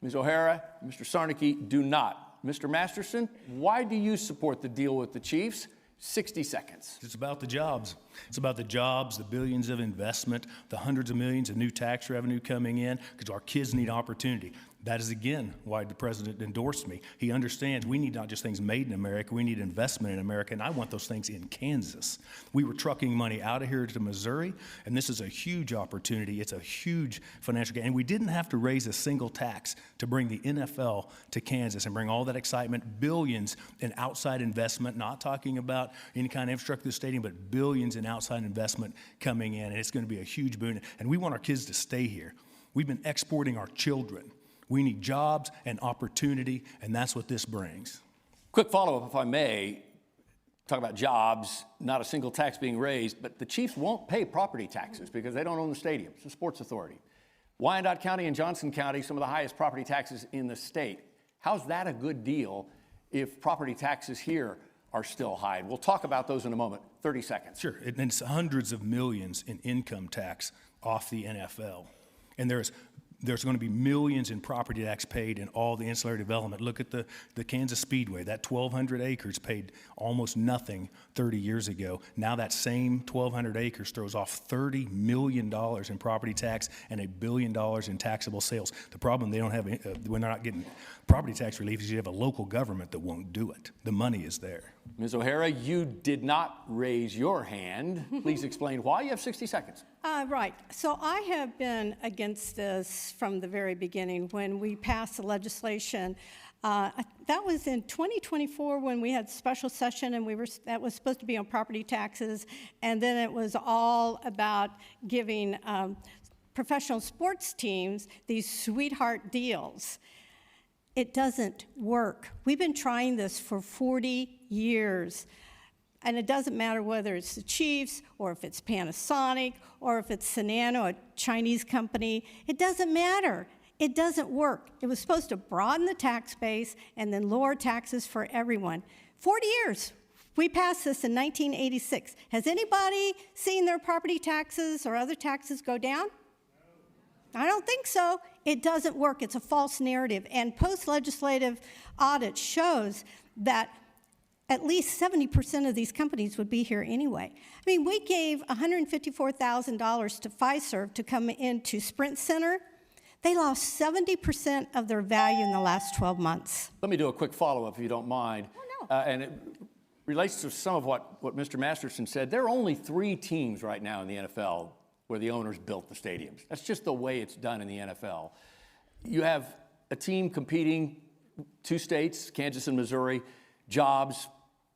Ms. O'Hara, Mr. Sarnicki do not. Mr. Masterson, why do you support the deal with the Chiefs? 60 seconds. It's about the jobs. It's about the jobs, the billions of investment, the hundreds of millions of new tax revenue coming in, because our kids need opportunity. That is, again, why the president endorsed me. He understands we need not just things made in America, we need investment in America, and I want those things in Kansas. We were trucking money out of here to Missouri, and this is a huge opportunity. It's a huge financial gain. And we didn't have to raise a single tax to bring the NFL to Kansas and bring all that excitement, billions in outside investment, not talking about any kind of infrastructure of the stadium, but billions in outside investment coming in, and it's going to be a huge boon. And we want our kids to stay here. We've been exporting our children. We need jobs and opportunity, and that's what this brings. Quick follow-up, if I may. Talk about jobs, not a single tax being raised, but the Chiefs won't pay property taxes because they don't own the stadium. It's a sports authority. Wyandotte County and Johnson County, some of the highest property taxes in the state. How's that a good deal if property taxes here are still high? We'll talk about those in a moment. 30 seconds. Sure, and it's hundreds of millions in income tax off the NFL. And there's going to be millions in property tax paid in all the ancillary development. Look at the Kansas Speedway. That 1,200 acres paid almost nothing 30 years ago. Now that same 1,200 acres throws off $30 million in property tax and $1 billion in taxable sales. The problem they don't have when they're not getting property tax relief is you have a local government that won't do it. The money is there. Ms. O'Hara, you did not raise your hand. Please explain why. You have 60 seconds. Right. So I have been against this from the very beginning when we passed the legislation. That was in 2024 when we had special session, and that was supposed to be on property taxes, and then it was all about giving professional sports teams these sweetheart deals. It doesn't work. We've been trying this for 40 years. And it doesn't matter whether it's the Chiefs or if it's Panasonic or if it's Sanano, a Chinese company. It doesn't matter. It doesn't work. It was supposed to broaden the tax base and then lower taxes for everyone. 40 years. We passed this in 1986. Has anybody seen their property taxes or other taxes go down? I don't think so. It doesn't work. It's a false narrative. And post-legislative audit shows that at least 70% of these companies would be here anyway. I mean, we gave $154,000 to Fiserv to come into Sprint Center. They lost 70% of their value in the last 12 months. Let me do a quick follow-up, if you don't mind. Oh, no. And it relates to some of what Mr. Masterson said. There are only 3 teams right now in the NFL where the owners built the stadiums. That's just the way it's done in the NFL. You have a team competing, 2 states, Kansas and Missouri, jobs,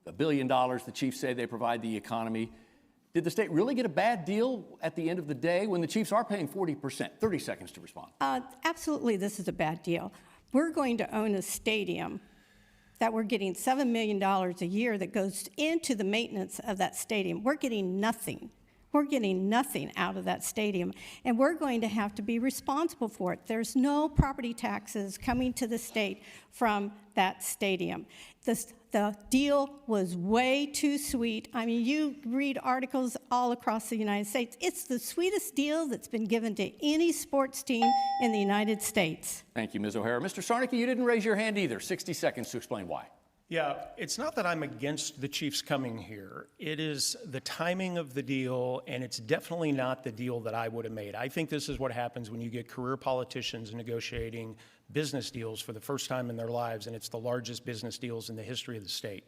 $1 billion. The Chiefs say they provide the economy. Did the state really get a bad deal at the end of the day when the Chiefs are paying 40%? 30 seconds to respond. Absolutely, this is a bad deal. We're going to own a stadium that we're getting $7 million a year that goes into the maintenance of that stadium. We're getting nothing. We're getting nothing out of that stadium, and we're going to have to be responsible for it. There's no property taxes coming to the state from that stadium. The deal was way too sweet. I mean, you read articles all across the United States. It's the sweetest deal that's been given to any sports team in the United States. Thank you, Ms. O'Hara. Mr. Sarnicki, you didn't raise your hand either. 60 seconds to explain why. Yeah, it's not that I'm against the Chiefs coming here. It is the timing of the deal, and it's definitely not the deal that I would have made. I think this is what happens when you get career politicians negotiating business deals for the first time in their lives, and it's the largest business deals in the history of the state.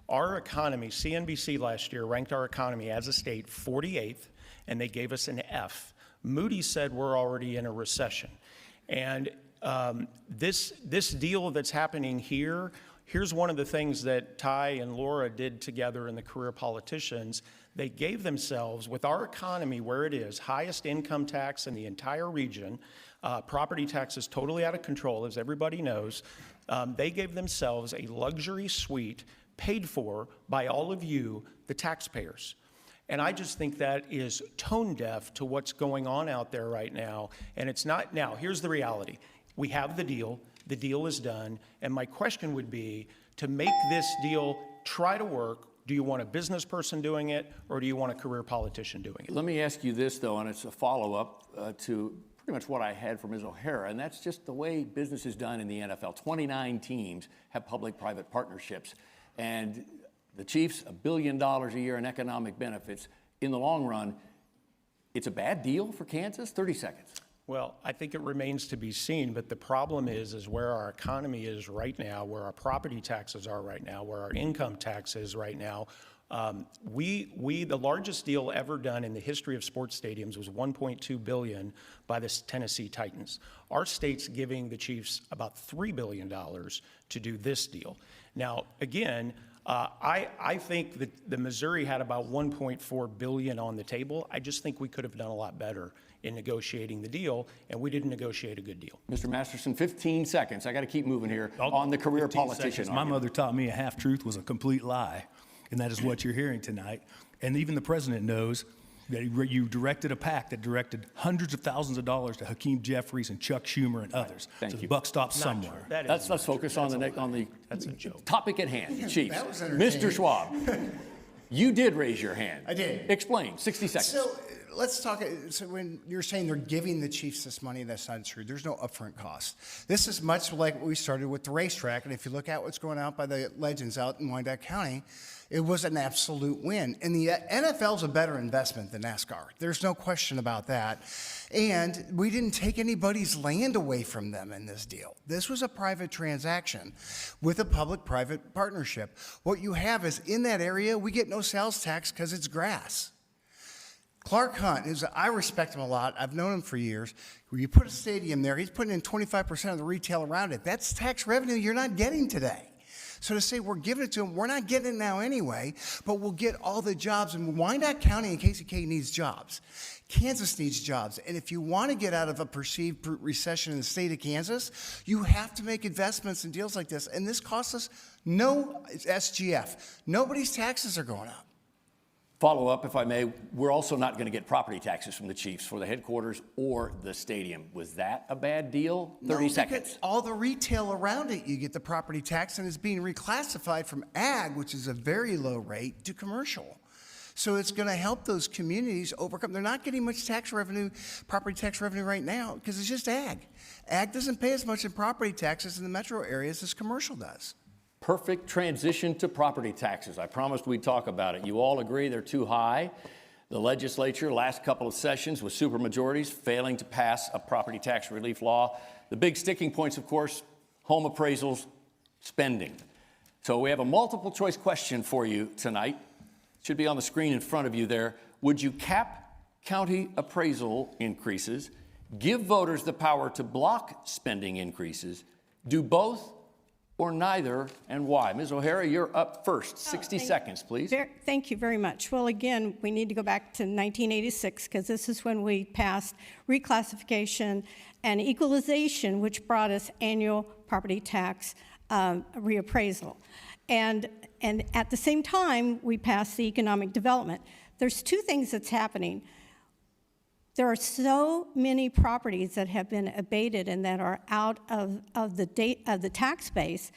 Our economy, CNBC last year ranked our economy as a state 48th, and they gave us an F. Moody's said we're already in a recession. And this deal that's happening here, here's one of the things that Ty and Laura did together in the Career Politicians. They gave themselves, with our economy where it is, highest income tax in the entire region, property tax is totally out of control, as everybody knows. They gave themselves a luxury suite paid for by all of you, the taxpayers. And I just think that is tone deaf to what's going on out there right now. And it's not, now, here's the reality. We have the deal is done, and my question would be, to make this deal try to work, do you want a business person doing it, or do you want a career politician doing it? Let me ask you this, though, and it's a follow-up to pretty much what I had from Ms. O'Hara, and that's just the way business is done in the NFL. 29 teams have public-private partnerships, and the Chiefs, $1 billion a year in economic benefits. In the long run, it's a bad deal for Kansas? 30 seconds. Well, I think it remains to be seen, but the problem is where our economy is right now, where our property taxes are right now, where our income tax is right now. The largest deal ever done in the history of sports stadiums was $1.2 billion by the Tennessee Titans. Our state's giving the Chiefs about $3 billion to do this deal. Now, again, I think that the Missouri had about $1.4 billion on the table. I just think we could have done a lot better in negotiating the deal, and we didn't negotiate a good deal. Mr. Masterson, 15 seconds. I got to keep moving here on the career politician. My mother taught me a half-truth was a complete lie, and that is what you're hearing tonight. And even the president knows that you directed a PAC that directed hundreds of thousands of dollars to Hakeem Jeffries and Chuck Schumer and others. Thank so you. the buck stops somewhere. Let's focus on the topic at hand, the Chiefs. That was entertaining. Mr. Schwab, you did raise your hand. I did. Explain, 60 seconds. So let's talk. So when you're saying they're giving the Chiefs this money, that's not true. There's no upfront cost. This is much like what we started with the racetrack. And if you look at what's going out by the Legends out in Wyandotte County, it was an absolute win. And the NFL's a better investment than NASCAR. There's no question about that. And we didn't take anybody's land away from them in this deal. This was a private transaction with a public-private partnership. What you have is in that area, we get no sales tax because it's grass. Clark Hunt, I respect him a lot. I've known him for years. When you put a stadium there, he's putting in 25% of the retail around it. That's tax revenue you're not getting today. So to say we're giving it to him, we're not getting it now anyway, but we'll get all the jobs. And Wyandotte County and KCK needs jobs. Kansas needs jobs. And if you want to get out of a perceived recession in the state of Kansas, you have to make investments in deals like this. And this costs us no SGF. Nobody's taxes are going up. Follow up, if I may, we're also not going to get property taxes from the Chiefs for the headquarters or the stadium. Was that a bad deal? 30 seconds. All the retail around it, you get the property tax, and it's being reclassified from ag, which is a very low rate, to commercial. So it's going to help those communities overcome. They're not getting much tax revenue, property tax revenue right now, because it's just ag. Ag doesn't pay as much in property taxes in the metro areas as commercial does. Perfect transition to property taxes. I promised we'd talk about it. You all agree they're too high. The legislature, last couple of sessions with supermajorities, failing to pass a property tax relief law. The big sticking points, of course, home appraisals, spending. So we have a multiple choice question for you tonight. It should be on the screen in front of you there. Would you cap county appraisal increases, give voters the power to block spending increases, do both or neither, and why? Ms. O'Hara, you're up first. 60 seconds, please. Thank you very much. Well, again, we need to go back to 1986 because this is when we passed reclassification and equalization, which brought us annual property tax reappraisal. And at the same time, we passed the economic development. There's two things that's happening. There are so many properties that have been abated and that are out of the tax base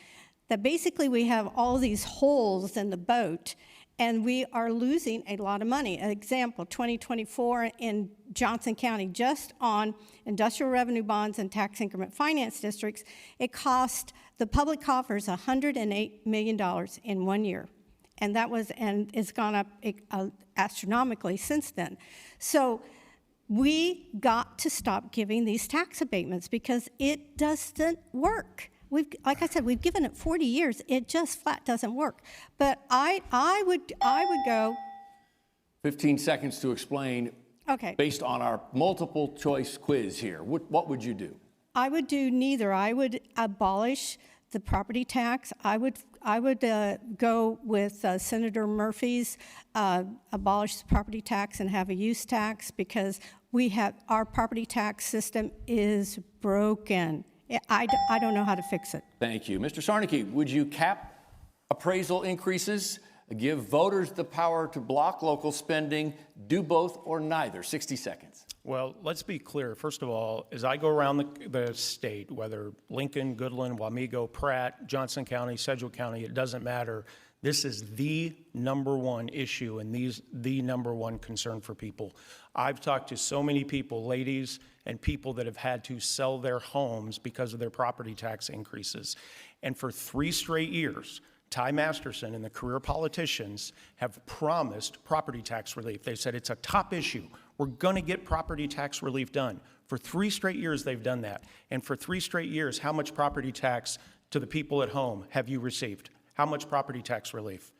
that basically we have all these holes in the boat and we are losing a lot of money. An example, 2024 in Johnson County, just on industrial revenue bonds and tax increment finance districts, it cost the public coffers $108 million in 1 year. And it's gone up astronomically since then. So we got to stop giving these tax abatements because it doesn't work. Like I said, we've given it 40 years. It just flat doesn't work. But I would go. 15 seconds to explain. Okay. Based on our multiple choice quiz here, what would you do? I would do neither. I would abolish the property tax. I would go with Senator Murphy's abolish the property tax and have a use tax because our property tax system is broken. I don't know how to fix it. Thank you. Mr. Sarnicki, would you cap appraisal increases, give voters the power to block local spending, do both or neither? 60 seconds. Well, let's be clear. First of all, as I go around the state, whether Lincoln, Goodland, Wamego, Pratt, Johnson County, Sedgwick County, it doesn't matter. This is the number one issue and the number one concern for people. I've talked to so many people, ladies and people that have had to sell their homes because of their property tax increases. And for 3 straight years, Ty Masterson and the career politicians have promised property tax relief. They said it's a top issue. We're going to get property tax relief done. For 3 straight years, they've done that. And for 3 straight years, how much property tax to the people at home have you received? How much property tax relief?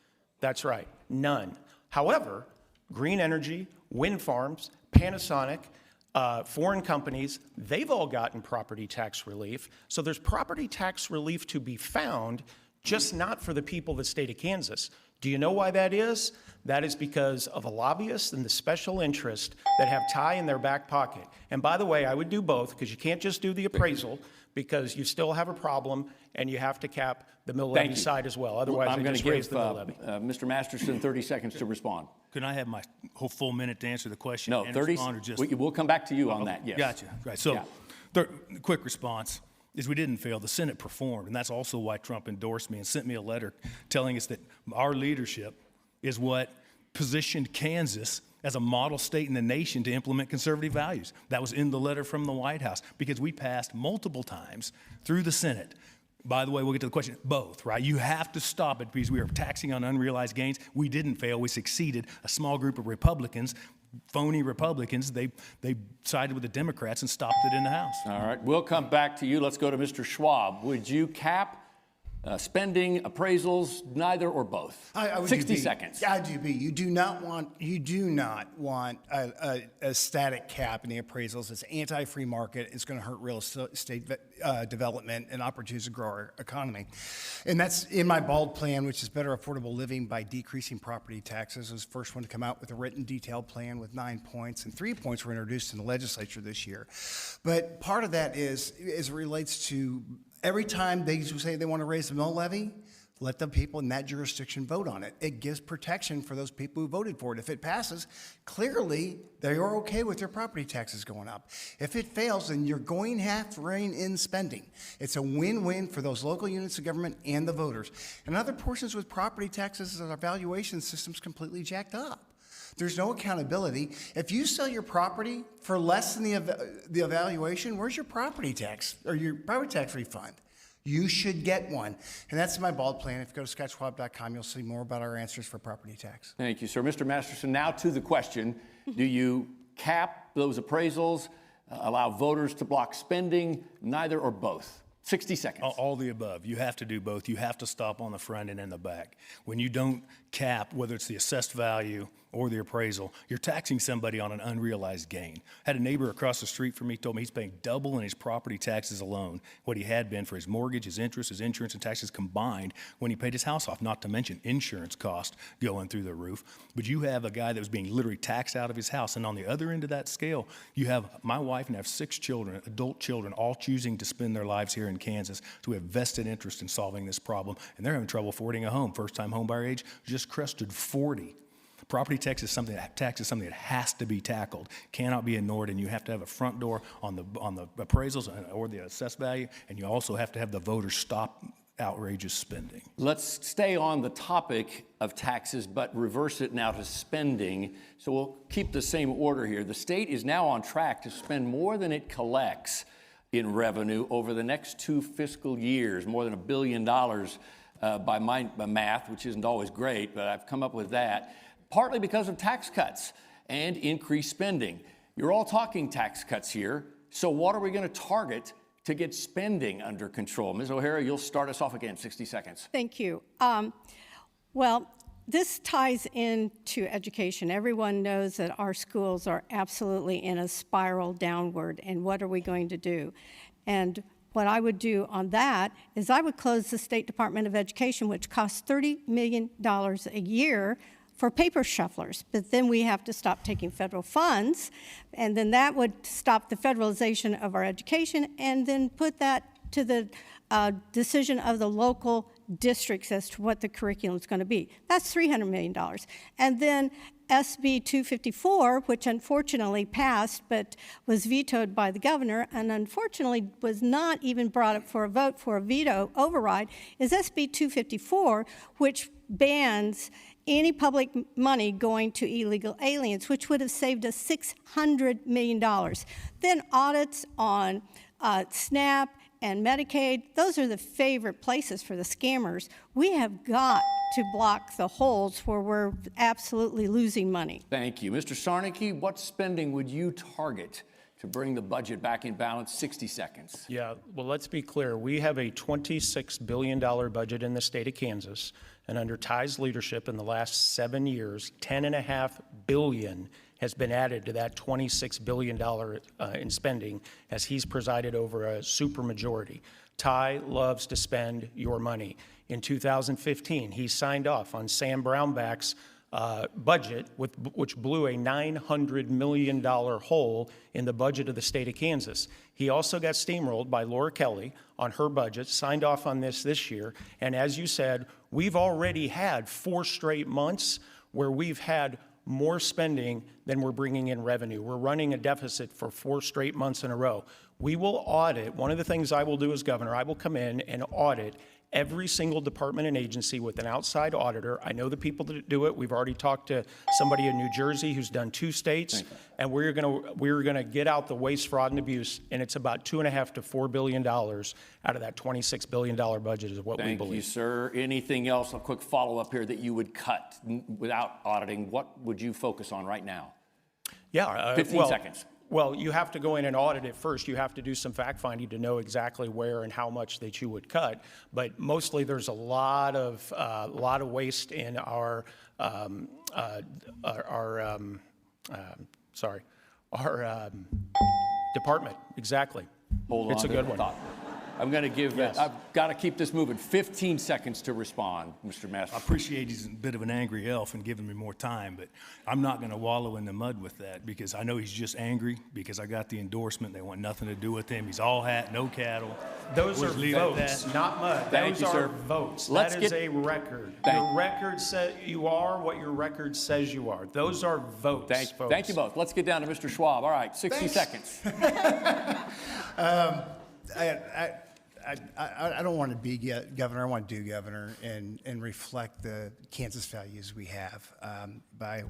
That's right, none. However, green energy, wind farms, Panasonic, foreign companies, they've all gotten property tax relief. So there's property tax relief to be found, just not for the people of the state of Kansas. Do you know why that is? That is because of a lobbyist and the special interest that have tie in their back pocket. And by the way, I would do both, because you can't just do the appraisal, because you still have a problem, and you have to cap the mill levy side as well. Otherwise, I'm going to raise give the mill levy. Mr. Masterson 30 seconds to respond. Can I have my whole full minute to answer the question? No, and 30. respond, or just... We'll come back to you on that. Yes. Gotcha. Right. So, Yeah. Quick response is we didn't fail. The Senate performed, and that's also why Trump endorsed me and sent me a letter telling us that our leadership is what positioned Kansas as a model state in the nation to implement conservative values. That was in the letter from the White House, because we passed multiple times through the Senate. By the way, we'll get to the question, both, right? You have to stop it because we are taxing on unrealized gains. We didn't fail, we succeeded. A small group of Republicans, phony Republicans, they sided with the Democrats and stopped it in the House. All right, we'll come back to you. Let's go to Mr. Schwab. Would you cap spending, appraisals, neither or both? I would 60 do B. seconds. I do B. You do not want a static cap in the appraisals. It's anti-free market. It's going to hurt real estate development and opportunities to grow our economy. And that's in my BALD plan, which is better affordable living by decreasing property taxes. It was the first one to come out with a written detailed plan with 9 points, and 3 points were introduced in the legislature this year. But part of that is it relates to every time they say they want to raise the mill levy, let the people in that jurisdiction vote on it. It gives protection for those people who voted for it. If it passes, clearly they are okay with their property taxes going up. If it fails, then you're going to have to rein in spending. It's a win-win for those local units of government and the voters. And other portions with property taxes, our valuation system's completely jacked up. There's no accountability. If you sell your property for less than the evaluation, where's your property tax or your property tax refund? You should get one. And that's my BALD plan. If you go to scottschwab.com, you'll see more about our answers for property tax. Thank you, sir. Mr. Masterson, now to the question. Do you cap those appraisals, allow voters to block spending, neither or both? 60 seconds. All the above. You have to do both. You have to stop on the front and in the back. When you don't cap, whether it's the assessed value or the appraisal, you're taxing somebody on an unrealized gain. I had a neighbor across the street from me told me he's paying double in his property taxes alone what he had been for his mortgage, his interest, his insurance, and taxes combined when he paid his house off, not to mention insurance cost going through the roof. But you have a guy that was being literally taxed out of his house, and on the other end of that scale, you have my wife and I have 6 children, adult children, all choosing to spend their lives here in Kansas. So we have vested interest in solving this problem, and they're having trouble affording a home. First-time home buyer age just crested 40. Property tax is something that has to be tackled, cannot be ignored, and you have to have a front door on the appraisals or the assessed value, and you also have to have the voters stop outrageous spending. Let's stay on the topic of taxes, but reverse it now to spending. So we'll keep the same order here. The state is now on track to spend more than it collects in revenue over the next 2 fiscal years, more than $1 billion by my math, which isn't always great, but I've come up with that, partly because of tax cuts and increased spending. You're all talking tax cuts here, so what are we going to target to get spending under control? Ms. O'Hara, you'll start us off again, 60 seconds. Thank you. Well, this ties into education. Everyone knows that our schools are absolutely in a spiral downward, and what are we going to do? And what I would do on that is I would close the State Department of Education, which costs $30 million a year for paper shufflers. But then we have to stop taking federal funds, and then that would stop the federalization of our education, and then put that to the decision of the local districts as to what the curriculum is going to be. That's $300 million. And then SB 254, which unfortunately passed but was vetoed by the governor and unfortunately was not even brought up for a vote for a veto override, is SB 254, which bans any public money going to illegal aliens, which would have saved us $600 million. Then audits on SNAP and Medicaid, those are the favorite places for the scammers. We have got to block the holes where we're absolutely losing money. Thank you. Mr. Sarnicki, what spending would you target to bring the budget back in balance? 60 seconds. Yeah, well, let's be clear. We have a $26 billion budget in the state of Kansas, and under Ty's leadership in the last 7 years, $10.5 billion has been added to that $26 billion in spending as he's presided over a supermajority. Ty loves to spend your money. In 2015, he signed off on Sam Brownback's budget, which blew a $900 million hole in the budget of the state of Kansas. He also got steamrolled by Laura Kelly on her budget, signed off on this year, and as you said, we've already had 4 straight months where we've had more spending than we're bringing in revenue. We're running a deficit for 4 straight months in a row. We will audit. One of the things I will do as governor, I will come in and audit every single department and agency with an outside auditor. I know the people that do it. We've already talked to somebody in New Jersey who's done 2 states, and we're gonna get out the waste, fraud, and abuse, and it's about $2.5 to $4 billion out of that $26 billion budget is what we believe. Thank you, sir. Anything else? A quick follow-up here that you would cut without auditing. What would you focus on right now? Yeah, 15 seconds. Well, you have to go in and audit it first. You have to do some fact finding to know exactly where and how much that you would cut. But mostly, there's a lot of waste in our department. Exactly. Hold it's on a good one. Thought. I'm going to give. Yes. I've got to keep this moving. 15 seconds to respond, Mr. Master. I appreciate he's a bit of an angry elf and giving me more time, but I'm not going to wallow in the mud with that because I know he's just angry because I got the endorsement. They want nothing to do with him. He's all hat, no cattle. Those We'll are leave it at votes, that. not mud. Thank Those you, are sir. votes. Let's That is get- a record. Thank Your record says you are what your record says you are. Those are votes, folks. Thank you both. Let's get down to Mr. Schwab. All right, 60 seconds. I don't want to be governor. I want to do governor and reflect the Kansas values we have by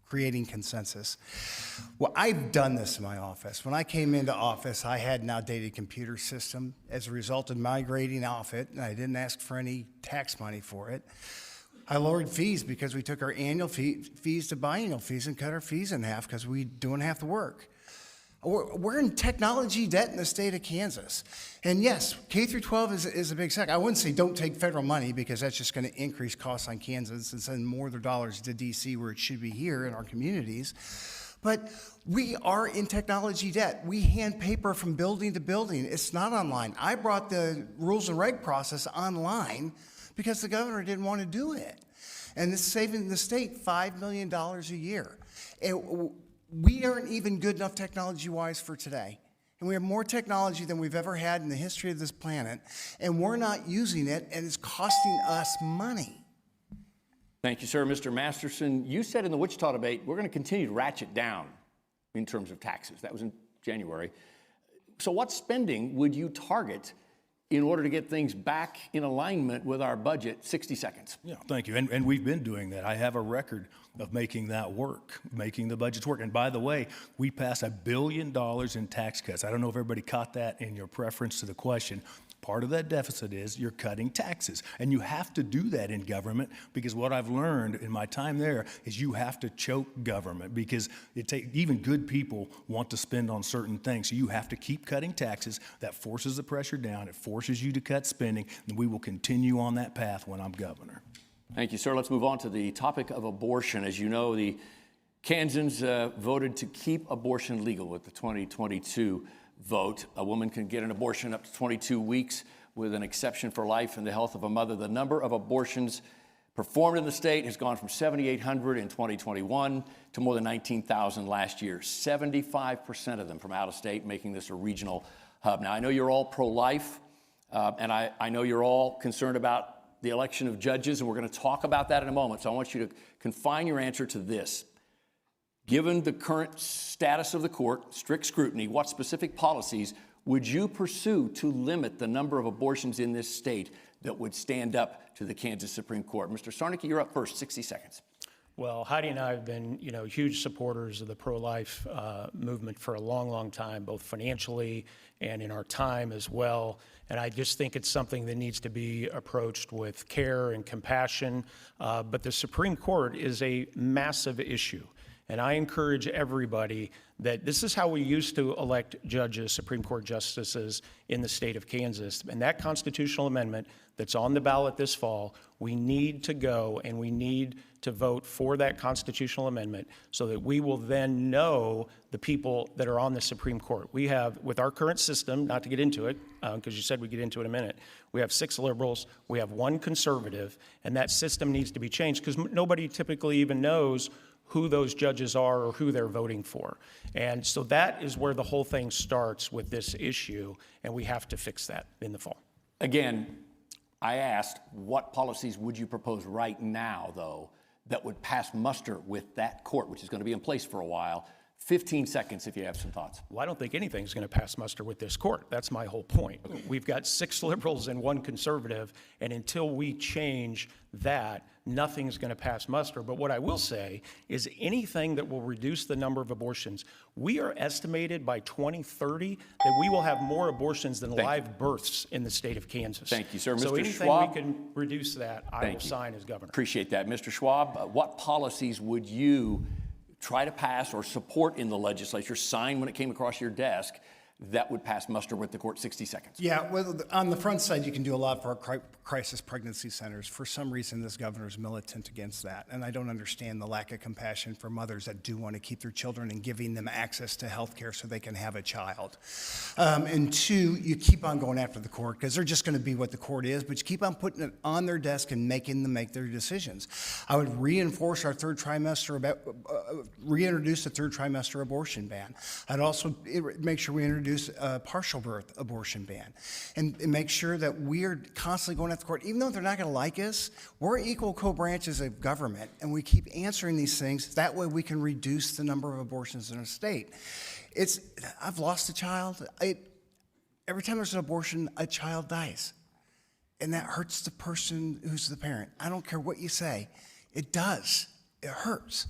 creating consensus. Well, I've done this in my office. When I came into office, I had an outdated computer system. As a result of migrating off it, and I didn't ask for any tax money for it, I lowered fees because we took our annual fees to biennial fees and cut our fees in half because we doing half the work. We're in technology debt in the state of Kansas. And yes, K through 12 is a big sector. I wouldn't say don't take federal money because that's just going to increase costs on Kansas and send more of their dollars to DC where it should be here in our communities. But we are in technology debt. We hand paper from building to building. It's not online. I brought the rules and reg process online because the governor didn't want to do it. And it's saving the state $5 million a year. We aren't even good enough technology-wise for today. And we have more technology than we've ever had in the history of this planet, and we're not using it, and it's costing us money. Thank you, sir. Mr. Masterson, you said in the Wichita debate, we're going to continue to ratchet down in terms of taxes. That was in January. So what spending would you target in order to get things back in alignment with our budget? 60 seconds. Yeah, thank you. And we've been doing that. I have a record of making that work, making the budgets work. And by the way, we passed $1 billion in tax cuts. I don't know if everybody caught that in your preference to the question. Part of that deficit is you're cutting taxes. And you have to do that in government because what I've learned in my time there is you have to choke government because even good people want to spend on certain things. So you have to keep cutting taxes. That forces the pressure down. It forces you to cut spending. And we will continue on that path when I'm governor. Thank you, sir. Let's move on to the topic of abortion. As you know, the Kansans voted to keep abortion legal with the 2022 vote. A woman can get an abortion up to 22 weeks with an exception for life and the health of a mother. The number of abortions performed in the state has gone from 7,800 in 2021 to more than 19,000 last year. 75% of them from out of state, making this a regional hub. Now, I know you're all pro-life, and I know you're all concerned about the election of judges, and we're going to talk about that in a moment. So I want you to confine your answer to this. Given the current status of the court, strict scrutiny, what specific policies would you pursue to limit the number of abortions in this state that would stand up to the Kansas Supreme Court? Mr. Sarnicki, you're up first, 60 seconds. Well, Heidi and I have been, huge supporters of the pro-life movement for a long, long time, both financially and in our time as well. And I just think it's something that needs to be approached with care and compassion. But the Supreme Court is a massive issue. And I encourage everybody that this is how we used to elect judges, Supreme Court justices in the state of Kansas. And that constitutional amendment that's on the ballot this fall, we need to go and we need to vote for that constitutional amendment so that we will then know the people that are on the Supreme Court. We have, with our current system, not to get into it, because you said we'd get into it in a minute, we have 6 liberals, we have 1 conservative, and that system needs to be changed because nobody typically even knows who those judges are or who they're voting for. And so that is where the whole thing starts with this issue, and we have to fix that in the fall. Again, I asked, what policies would you propose right now, though, that would pass muster with that court, which is going to be in place for a while? 15 seconds if you have some thoughts. Well, I don't think anything's going to pass muster with this court. That's my whole point. Okay. We've got 6 liberals and 1 conservative, and until we change that, nothing's going to pass muster. But what I will say is anything that will reduce the number of abortions, we are estimated by 2030 that we will have more abortions than live births in the state of Kansas. Thank you, sir. So Mr. anything Schwab, we can reduce that, I will sign as governor. Appreciate that. Mr. Schwab, what policies would you try to pass or support in the legislature, sign when it came across your desk, that would pass muster with the court? 60 seconds. Yeah, well, on the front side, you can do a lot for our crisis pregnancy centers. For some reason, this governor is militant against that, and I don't understand the lack of compassion for mothers that do want to keep their children and giving them access to health care so they can have a child. And 2, you keep on going after the court because they're just going to be what the court is, but you keep on putting it on their desk and making them make their decisions. I would reinforce our reintroduce the 3rd trimester abortion ban. I'd also make sure we introduce a partial birth abortion ban and make sure that we're constantly going at the court. Even though they're not going to like us, we're equal co-branches of government, and we keep answering these things. That way we can reduce the number of abortions in a state. I've lost a child. Every time there's an abortion, a child dies. And that hurts the person who's the parent. I don't care what you say. It does. It hurts.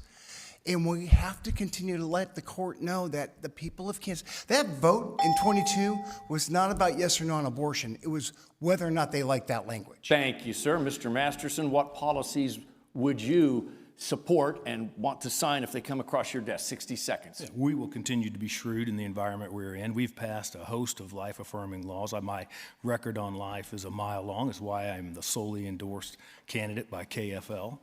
And we have to continue to let the court know that the people of Kansas, that vote in 22 was not about yes or no on abortion. It was whether or not they liked that language. Thank you, sir. Mr. Masterson, what policies would you support and want to sign if they come across your desk? 60 seconds. Yeah, we will continue to be shrewd in the environment we're in. We've passed a host of life-affirming laws. My record on life is a mile long. It's why I'm the solely endorsed candidate by KFL.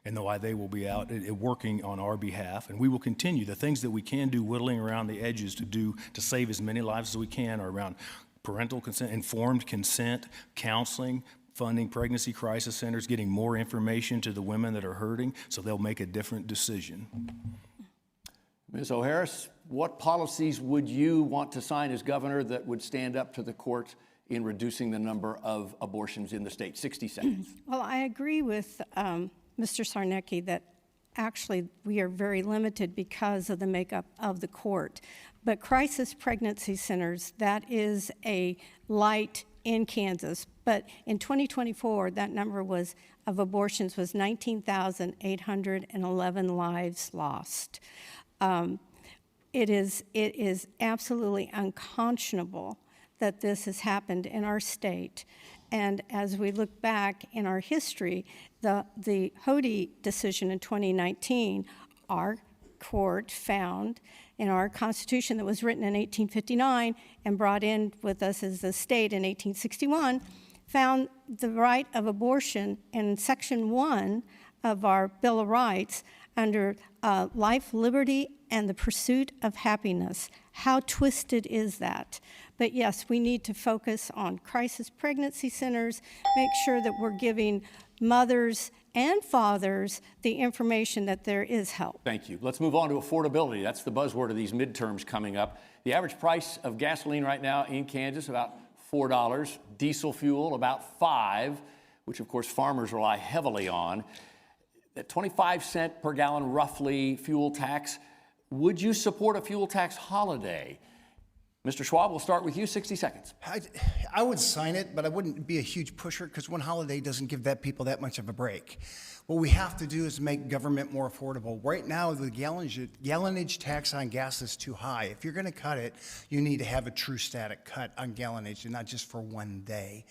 And why they will be out working on our behalf. And we will continue. The things that we can do, whittling around the edges to save as many lives as we can, are around parental consent, informed consent, counseling, funding pregnancy crisis centers, getting more information to the women that are hurting so they'll make a different decision. Ms. O'Harris, what policies would you want to sign as governor that would stand up to the court in reducing the number of abortions in the state? 60 seconds. Well, I agree with Mr. Sarnecki that actually we are very limited because of the makeup of the court. But crisis pregnancy centers, that is a light in Kansas. But in 2024, that number of abortions was 19,811 lives lost. It is absolutely unconscionable that this has happened in our state. And as we look back in our history, the Hody decision in 2019, our court found in our Constitution that was written in 1859 and brought in with us as a state in 1861, found the right of abortion in Section 1 of our Bill of Rights under life, liberty, and the pursuit of happiness. How twisted is that? But yes, we need to focus on crisis pregnancy centers, make sure that we're giving mothers and fathers the information that there is help. Thank you. Let's move on to affordability. That's the buzzword of these midterms coming up. The average price of gasoline right now in Kansas, about $4. Diesel fuel, about $5, which of course farmers rely heavily on. That 25-cent per gallon roughly fuel tax, would you support a fuel tax holiday? Mr. Schwab, we'll start with you, 60 seconds. I would sign it, but I wouldn't be a huge pusher because one holiday doesn't give people that much of a break. What we have to do is make government more affordable. Right now, the gallonage tax on gas is too high. If you're going to cut it, you need to have a true static cut on gallonage, and not just for one day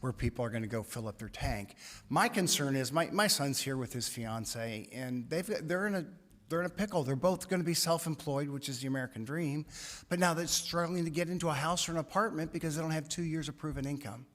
where people are going to go fill up their tank. My concern is my son's here with his fiance, and they're in a pickle. They're both going to be self-employed, which is the American dream, but now they're struggling to get into a house or an apartment because they don't have 2 years of proven income.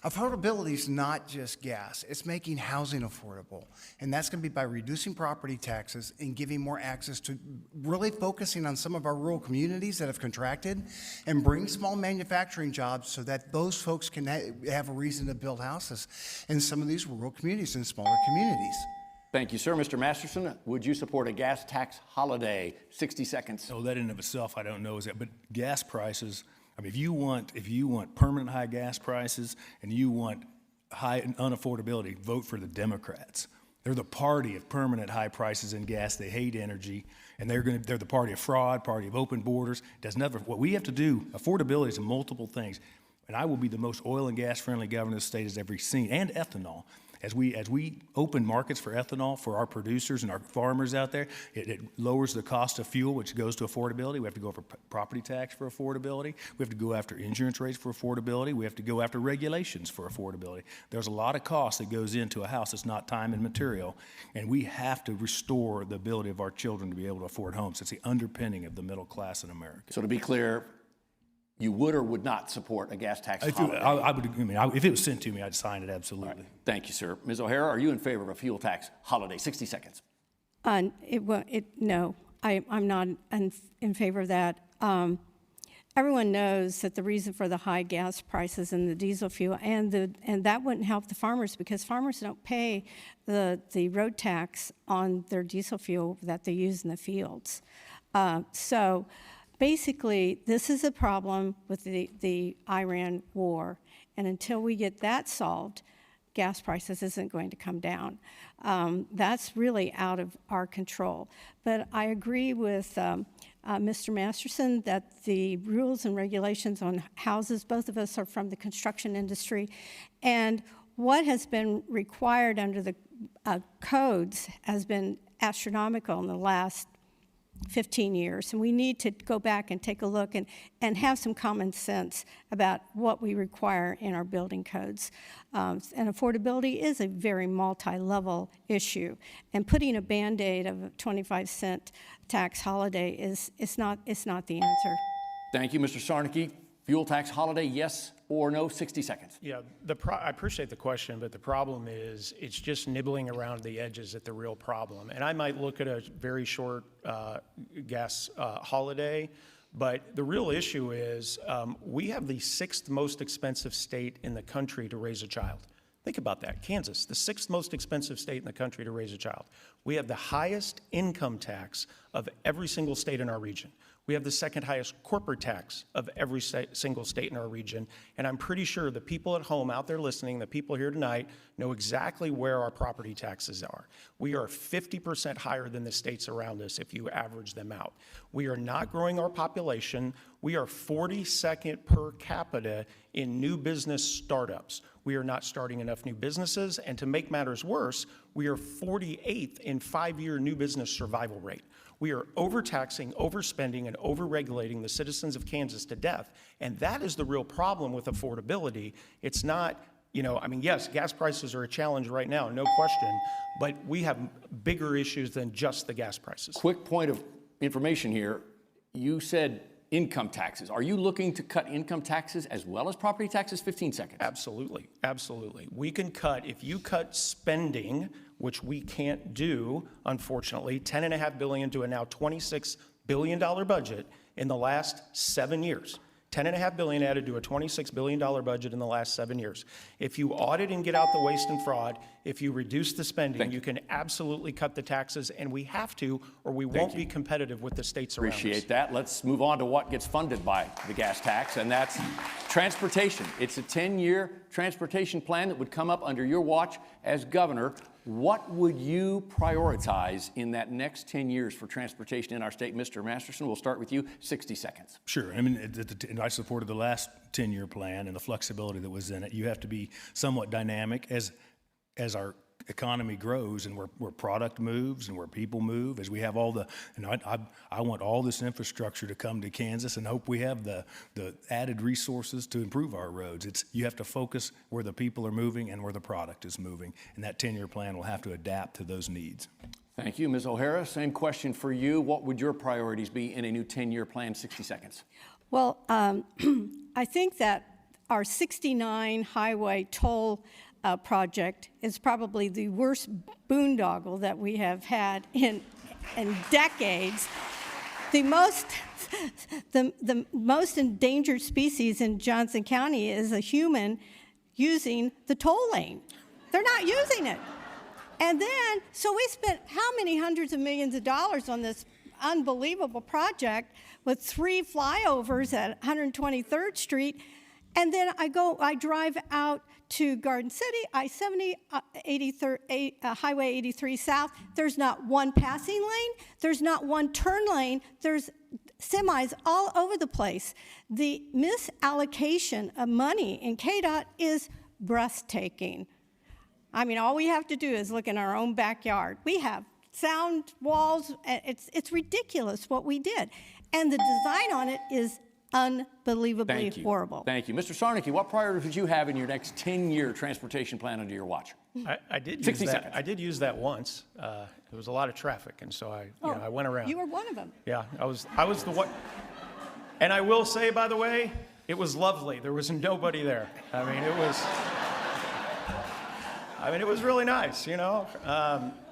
Affordability is not just gas. It's making housing affordable. And that's going to be by reducing property taxes and giving more access to really focusing on some of our rural communities that have contracted and bring small manufacturing jobs so that those folks can have a reason to build houses in some of these rural communities and smaller communities. Thank you, sir. Mr. Masterson, would you support a gas tax holiday? 60 seconds. Oh, that in and of itself, I don't know is that, but gas prices, I mean, if you want permanent high gas prices and you want high unaffordability, vote for the Democrats. They're the party of permanent high prices in gas. They hate energy, and they're the party of fraud, party of open borders. What we have to do, affordability is multiple things, and I will be the most oil and gas friendly governor the state has ever seen, and ethanol. As we open markets for ethanol for our producers and our farmers out there, it lowers the cost of fuel, which goes to affordability. We have to go for property tax for affordability. We have to go after insurance rates for affordability. We have to go after regulations for affordability. There's a lot of cost that goes into a house that's not time and material, and we have to restore the ability of our children to be able to afford homes. It's the underpinning of the middle class in America. So to be clear, you would or would not support a gas tax holiday? I would, if it was sent to me, I'd sign it, absolutely. Right. Thank you, sir. Ms. O'Hara, are you in favor of a fuel tax holiday? 60 seconds. No, I'm not in favor of that. Everyone knows that the reason for the high gas prices and the diesel fuel, and that wouldn't help the farmers because farmers don't pay the road tax on their diesel fuel that they use in the fields. So basically, this is a problem with the Iran war, and until we get that solved, gas prices isn't going to come down. That's really out of our control. But I agree with Mr. Masterson that the rules and regulations on houses, both of us are from the construction industry, and what has been required under the codes has been astronomical in the last 15 years, and we need to go back and take a look and have some common sense about what we require in our building codes. And affordability is a very multi-level issue, and putting a Band-Aid of a 25-cent tax holiday is not the answer. Thank you, Mr. Sarnecki. Fuel tax holiday, yes or no? 60 seconds. Yeah, I appreciate the question, but the problem is it's just nibbling around the edges at the real problem. And I might look at a very short gas holiday, but the real issue is we have the 6th most expensive state in the country to raise a child. Think about that. Kansas, the 6th most expensive state in the country to raise a child. We have the highest income tax of every single state in our region. We have the 2nd highest corporate tax of every single state in our region. And I'm pretty sure the people at home out there listening, the people here tonight, know exactly where our property taxes are. We are 50% higher than the states around us if you average them out. We are not growing our population. We are 42nd per capita in new business startups. We are not starting enough new businesses. And to make matters worse, we are 48th in 5-year new business survival rate. We are overtaxing, overspending, and overregulating the citizens of Kansas to death. And that is the real problem with affordability. It's not, yes, gas prices are a challenge right now, no question, but we have bigger issues than just the gas prices. Quick point of information here. You said income taxes. Are you looking to cut income taxes as well as property taxes? 15 seconds. Absolutely, absolutely. We can cut, if you cut spending, which we can't do, unfortunately, $10.5 billion to a now $26 billion budget in the last 7 years. $10.5 billion added to a $26 billion budget in the last 7 years. If you audit and get out the waste and fraud, if you reduce the spending, you can absolutely cut the taxes, and we have to, or we won't be competitive with the states around us. Appreciate that. Let's move on to what gets funded by the gas tax, and that's transportation. It's a 10-year transportation plan that would come up under your watch as governor. What would you prioritize in that next 10 years for transportation in our state? Mr. Masterson, we'll start with you, 60 seconds. Sure. I mean, I supported the last 10-year plan and the flexibility that was in it. You have to be somewhat dynamic as our economy grows and where product moves and where people move, as we have all the, and I want all this infrastructure to come to Kansas and hope we have the added resources to improve our roads. You have to focus where the people are moving and where the product is moving, and that 10-year plan will have to adapt to those needs. Thank you. Ms. O'Hara, same question for you. What would your priorities be in a new 10-year plan, 60 seconds? Well, I think that our 69 highway toll project is probably the worst boondoggle that we have had in decades. The most endangered species in Johnson County is a human using the toll lane. They're not using it. And then, so we spent how many hundreds of millions of dollars on this unbelievable project with 3 flyovers at 123rd Street. And then I drive out to Garden City, I-70, Highway 83 South. There's not one passing lane. There's not one turn lane. There's semis all over the place. The misallocation of money in KDOT is breathtaking. I mean, all we have to do is look in our own backyard. We have sound walls. It's ridiculous what we did. And the design on it is unbelievably horrible. Thank you. Mr. Sarnicki, what priorities would you have in your next 10-year transportation plan under your watch? I did 60 use that. seconds. I did use that once. There was a lot of traffic, and so I went around. You were one of them. Yeah, I was the one. And I will say, by the way, it was lovely. There was nobody there. I mean, it was really nice, you know.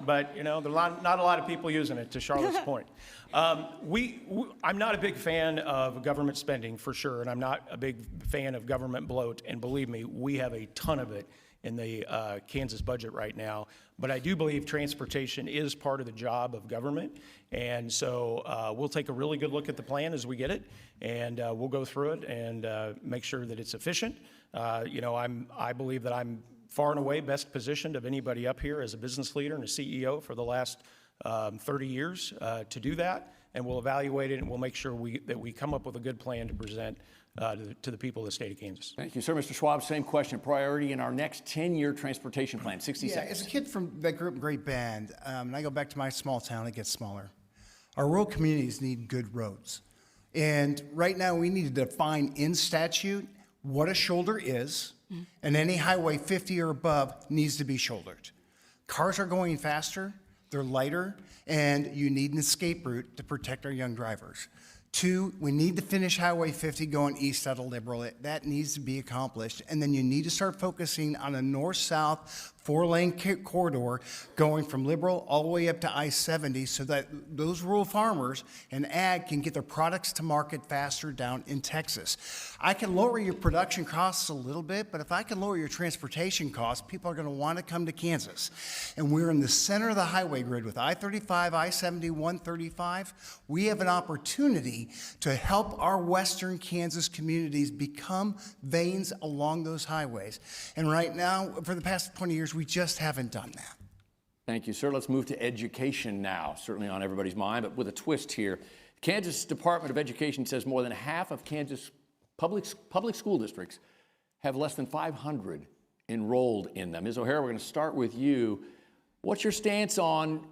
But you know, there are not a lot of people using it. To Charlotte's point. I'm not a big fan of government spending, for sure, and I'm not a big fan of government bloat, and believe me, we have a ton of it in the Kansas budget right now. But I do believe transportation is part of the job of government, and so we'll take a really good look at the plan as we get it, and we'll go through it and make sure that it's efficient. You know, I believe that I'm far and away best positioned of anybody up here as a business leader and a CEO for the last 30 years to do that, and we'll evaluate it and we'll make sure that we come up with a good plan to present to the people of the state of Kansas. Thank you, sir. Mr. Schwab, same question. Priority in our next 10-year transportation plan, 60 Yeah, seconds. as a kid that grew up in Great Bend, and I go back to my small town, it gets smaller. Our rural communities need good roads. And right now we need to define in statute what a shoulder is, and any highway 50 or above needs to be shouldered. Cars are going faster. They're lighter, and you need an escape route to protect our young drivers. 2, we need to finish Highway 50 going east out of Liberal. That needs to be accomplished. And then you need to start focusing on a north-south 4-lane corridor going from Liberal all the way up to I-70 so that those rural farmers and ag can get their products to market faster down in Texas. I can lower your production costs a little bit, but if I can lower your transportation costs, people are going to want to come to Kansas. And we're in the center of the highway grid with I-35, I-70, 135. We have an opportunity to help our western Kansas communities become veins along those highways. And right now, for the past 20 years, we just haven't done that. Thank you, sir. Let's move to education now, certainly on everybody's mind, but with a twist here. Kansas Department of Education says more than half of Kansas public school districts have less than 500 enrolled in them. Ms. O'Hara, we're going to start with you. What's your stance on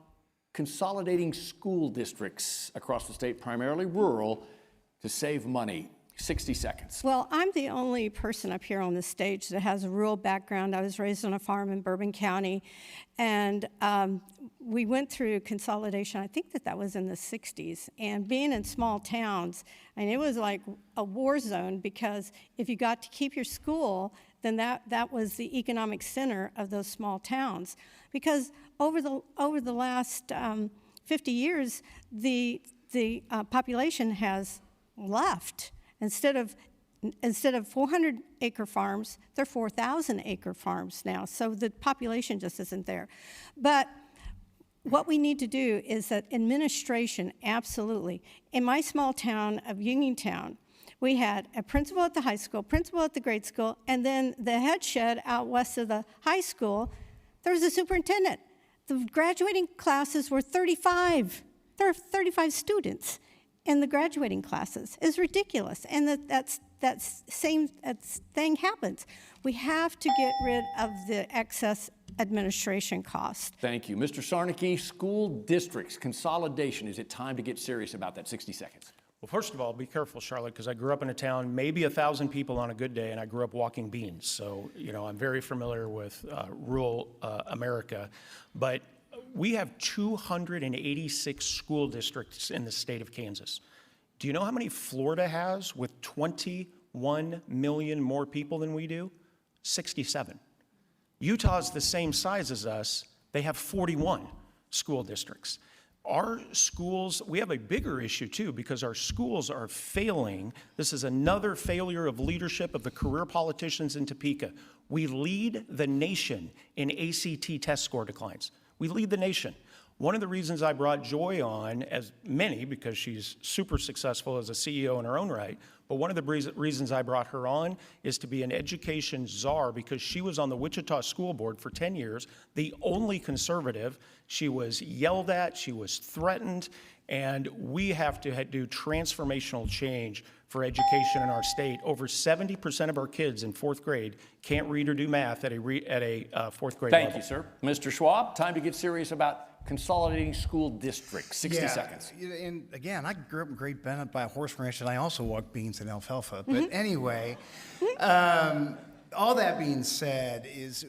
consolidating school districts across the state, primarily rural, to save money? 60 seconds. Well, I'm the only person up here on the stage that has a rural background. I was raised on a farm in Bourbon County, and we went through consolidation. I think that was in the 60s. And being in small towns, and it was like a war zone, because if you got to keep your school, then that was the economic center of those small towns. Because over the last 50 years, the population has left. Instead of 400-acre farms, they're 4,000-acre farms now. So the population just isn't there. But what we need to do is that administration, absolutely. In my small town of Uniontown, we had a principal at the high school, principal at the grade school, and then the head shed out west of the high school, there was a superintendent. The graduating classes were 35. There are 35 students in the graduating classes. It's ridiculous, and that same thing happens. We have to get rid of the excess administration cost. Thank you. Mr. Sarnicki, school districts, consolidation. Is it time to get serious about that? 60 seconds. Well, first of all, be careful, Charlotte, because I grew up in a town, maybe 1,000 people on a good day, and I grew up walking beans. So, I'm very familiar with rural America. But we have 286 school districts in the state of Kansas. Do you know how many Florida has with 21 million more people than we do? 67. Utah's the same size as us. They have 41 school districts. Our schools, we have a bigger issue too, because our schools are failing. This is another failure of leadership of the career politicians in Topeka. We lead the nation in ACT test score declines. We lead the nation. One of the reasons I brought Joy on, as many, because she's super successful as a CEO in her own right, but one of the reasons I brought her on is to be an education czar, because she was on the Wichita School Board for 10 years, the only conservative. She was yelled at, she was threatened, and we have to do transformational change for education in our state. Over 70% of our kids in fourth grade can't read or do math at a fourth grade level. Thank you, sir. Mr. Schwab, time to get serious about consolidating school districts. 60 seconds. And again, I grew up in Great Bend by a horse ranch, and I also walked beans and alfalfa. But anyway, all that being said, is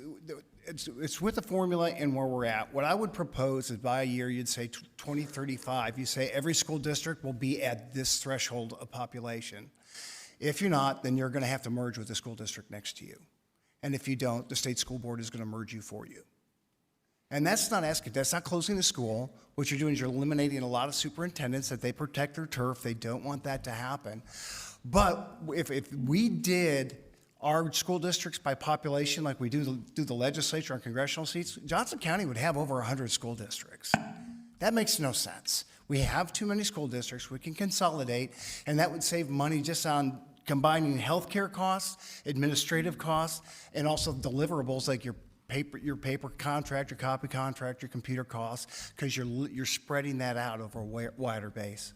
it's with the formula and where we're at. What I would propose is by a year, you'd say 2035, you say every school district will be at this threshold of population. If you're not, then you're going to have to merge with the school district next to you. And if you don't, the state school board is going to merge you for you. And that's not closing the school. What you're doing is you're eliminating a lot of superintendents, that they protect their turf. They don't want that to happen. But if we did our school districts by population like we do the legislature and congressional seats, Johnson County would have over 100 school districts. That makes no sense. We have too many school districts. We can consolidate, and that would save money just on combining healthcare costs, administrative costs, and also deliverables like your paper contract, your copy contract, your computer costs, because you're spreading that out over a wider base.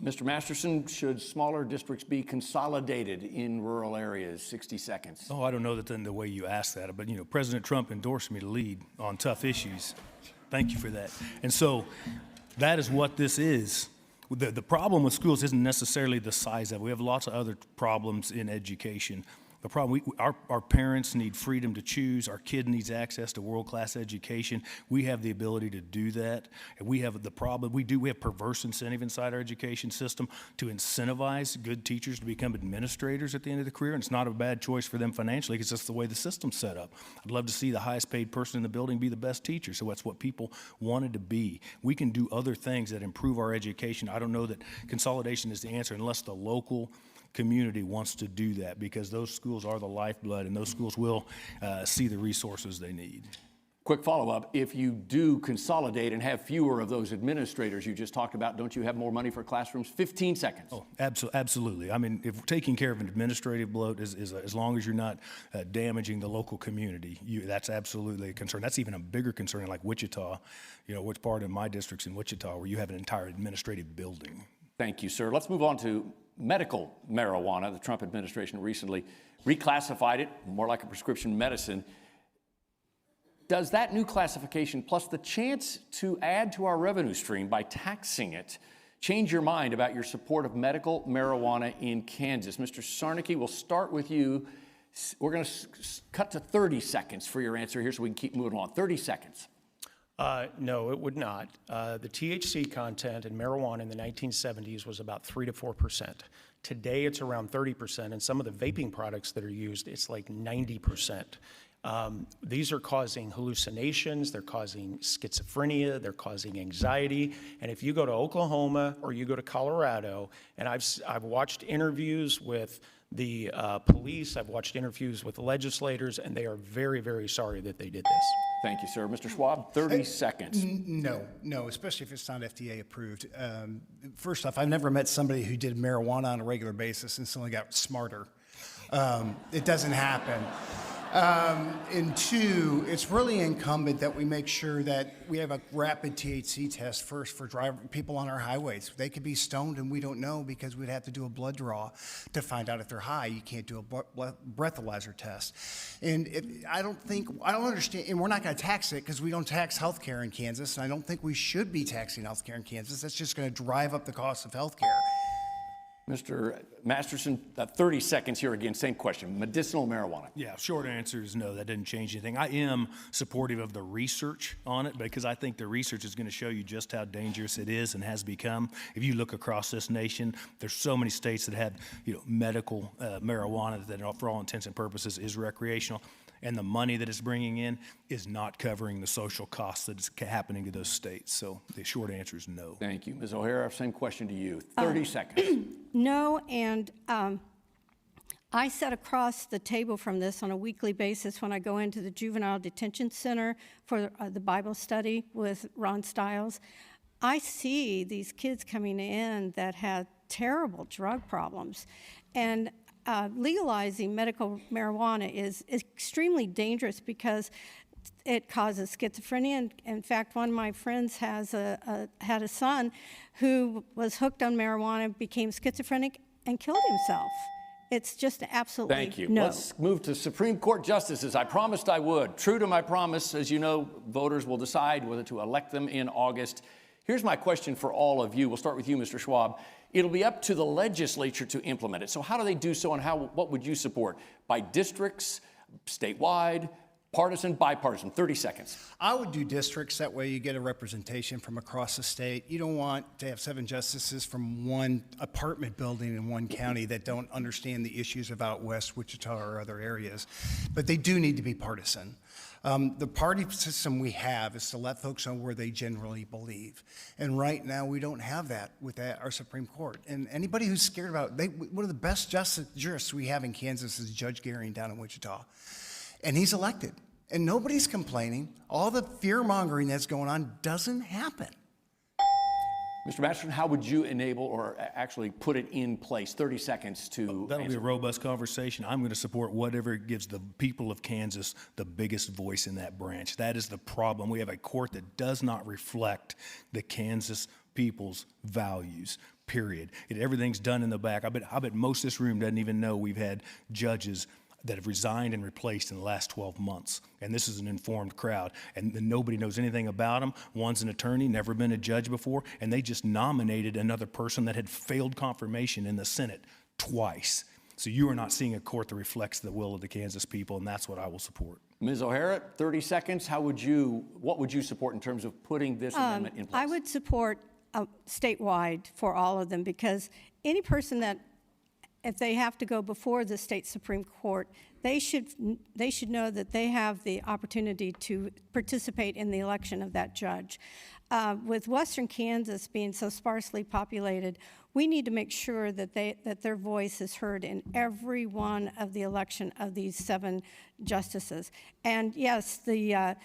Mr. Masterson, should smaller districts be consolidated in rural areas? 60 seconds. Oh, I don't know that in the way you asked that, but President Trump endorsed me to lead on tough issues. Thank you for that. And so that is what this is. The problem with schools isn't necessarily the size of it. We have lots of other problems in education. The problem, our parents need freedom to choose. Our kid needs access to world-class education. We have the ability to do that. And we have the problem, we have perverse incentive inside our education system to incentivize good teachers to become administrators at the end of the career. And it's not a bad choice for them financially, because that's the way the system's set up. I'd love to see the highest paid person in the building be the best teacher. So that's what people wanted to be. We can do other things that improve our education. I don't know that consolidation is the answer unless the local community wants to do that, because those schools are the lifeblood, and those schools will see the resources they need. Quick follow-up. If you do consolidate and have fewer of those administrators you just talked about, don't you have more money for classrooms? 15 seconds. Oh, absolutely. I mean, if taking care of an administrative bloat is as long as you're not damaging the local community, that's absolutely a concern. That's even a bigger concern like Wichita, which part of my district's in Wichita, where you have an entire administrative building. Thank you, sir. Let's move on to medical marijuana. The Trump administration recently reclassified it more like a prescription medicine. Does that new classification, plus the chance to add to our revenue stream by taxing it, change your mind about your support of medical marijuana in Kansas? Mr. Sarnicki, we'll start with you. We're going to cut to 30 seconds for your answer here so we can keep moving on. 30 seconds. No, it would not. The THC content in marijuana in the 1970s was about 3 to 4%. Today, it's around 30%, and some of the vaping products that are used, it's like 90%. These are causing hallucinations, they're causing schizophrenia, they're causing anxiety. And if you go to Oklahoma or you go to Colorado, and I've watched interviews with the police, I've watched interviews with legislators, and they are very, very sorry that they did this. Thank you, sir. Mr. Schwab, 30 seconds. No, especially if it's not FDA approved. First off, I've never met somebody who did marijuana on a regular basis and suddenly got smarter. It doesn't happen. And two, it's really incumbent that we make sure that we have a rapid THC test first for people on our highways. They could be stoned and we don't know because we'd have to do a blood draw to find out if they're high. You can't do a breathalyzer test. And I don't understand, and we're not going to tax it because we don't tax healthcare in Kansas, and I don't think we should be taxing healthcare in Kansas. That's just going to drive up the cost of healthcare. Mr. Masterson, 30 seconds here again, same question. Medicinal marijuana. Yeah, short answer is no, that didn't change anything. I am supportive of the research on it because I think the research is going to show you just how dangerous it is and has become. If you look across this nation, there's so many states that have, medical marijuana that for all intents and purposes is recreational. And the money that it's bringing in is not covering the social costs that is happening to those states. So the short answer is no. Thank you. Ms. O'Hara, same question to you. 30 seconds. No, and I sit across the table from this on a weekly basis when I go into the Juvenile Detention Center for the Bible study with Ron Stiles. I see these kids coming in that have terrible drug problems. And legalizing medical marijuana is extremely dangerous because it causes schizophrenia. And in fact, one of my friends had a son who was hooked on marijuana, became schizophrenic, and killed himself. It's just absolutely Thank you. no. Let's move to Supreme Court justices. I promised I would. True to my promise, as you know, voters will decide whether to elect them in August. Here's my question for all of you. We'll start with you, Mr. Schwab. It'll be up to the legislature to implement it. So how do they do so, and what would you support? By districts, statewide, partisan, bipartisan? 30 seconds. I would do districts. That way you get a representation from across the state. You don't want to have 7 justices from one apartment building in one county that don't understand the issues of out west Wichita or other areas. But they do need to be partisan. The party system we have is to let folks know where they generally believe. And right now, we don't have that with our Supreme Court. And anybody who's scared about one of the best jurists we have in Kansas is Judge Gehring down in Wichita. And he's elected. And nobody's complaining. All the fear-mongering that's going on doesn't happen. Mr. Masterson, how would you enable or actually put it in place? 30 seconds to That'll answer. be a robust conversation. I'm going to support whatever gives the people of Kansas the biggest voice in that branch. That is the problem. We have a court that does not reflect the Kansas people's values, period. Everything's done in the back. I bet most of this room doesn't even know we've had judges that have resigned and replaced in the last 12 months. And this is an informed crowd. And nobody knows anything about them. One's an attorney, never been a judge before, and they just nominated another person that had failed confirmation in the Senate twice. So you are not seeing a court that reflects the will of the Kansas people, and that's what I will support. Ms. O'Hara, 30 seconds. What would you support in terms of putting this amendment in place? I would support statewide for all of them, because any person that, if they have to go before the state Supreme Court, they should know that they have the opportunity to participate in the election of that judge. With Western Kansas being so sparsely populated, we need to make sure that their voice is heard in every one of the election of these 7 justices. And yes, the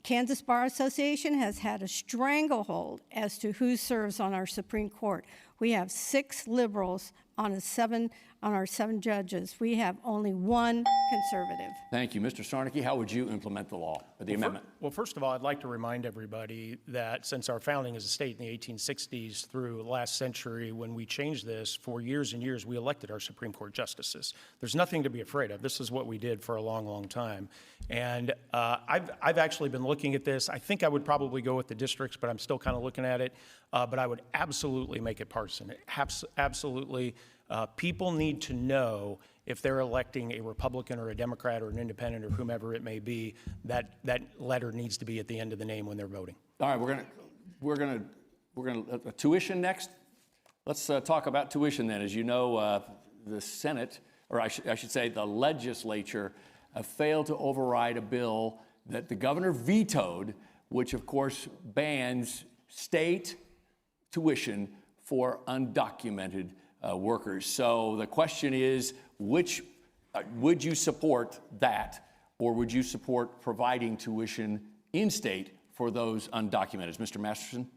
Kansas Bar Association has had a stranglehold as to who serves on our Supreme Court. We have 6 liberals on our 7 judges. We have only 1 conservative. Thank you. Mr. Sarnicki, how would you implement the law, or the amendment? Well, first of all, I'd like to remind everybody that since our founding as a state in the 1860s through last century, when we changed this, for years and years, we elected our Supreme Court justices. There's nothing to be afraid of. This is what we did for a long, long time. And I've actually been looking at this. I think I would probably go with the districts, but I'm still kind of looking at it. But I would absolutely make it partisan. Absolutely. People need to know if they're electing a Republican or a Democrat or an independent or whomever it may be, that letter needs to be at the end of the name when they're voting. All right, we're gonna tuition next. Let's talk about tuition then. As you know, the Senate, or I should say the legislature, failed to override a bill that the governor vetoed, which of course bans state tuition for undocumented workers. So the question is, would you support that, or would you support providing tuition in-state for those undocumented? Mr. Masterson,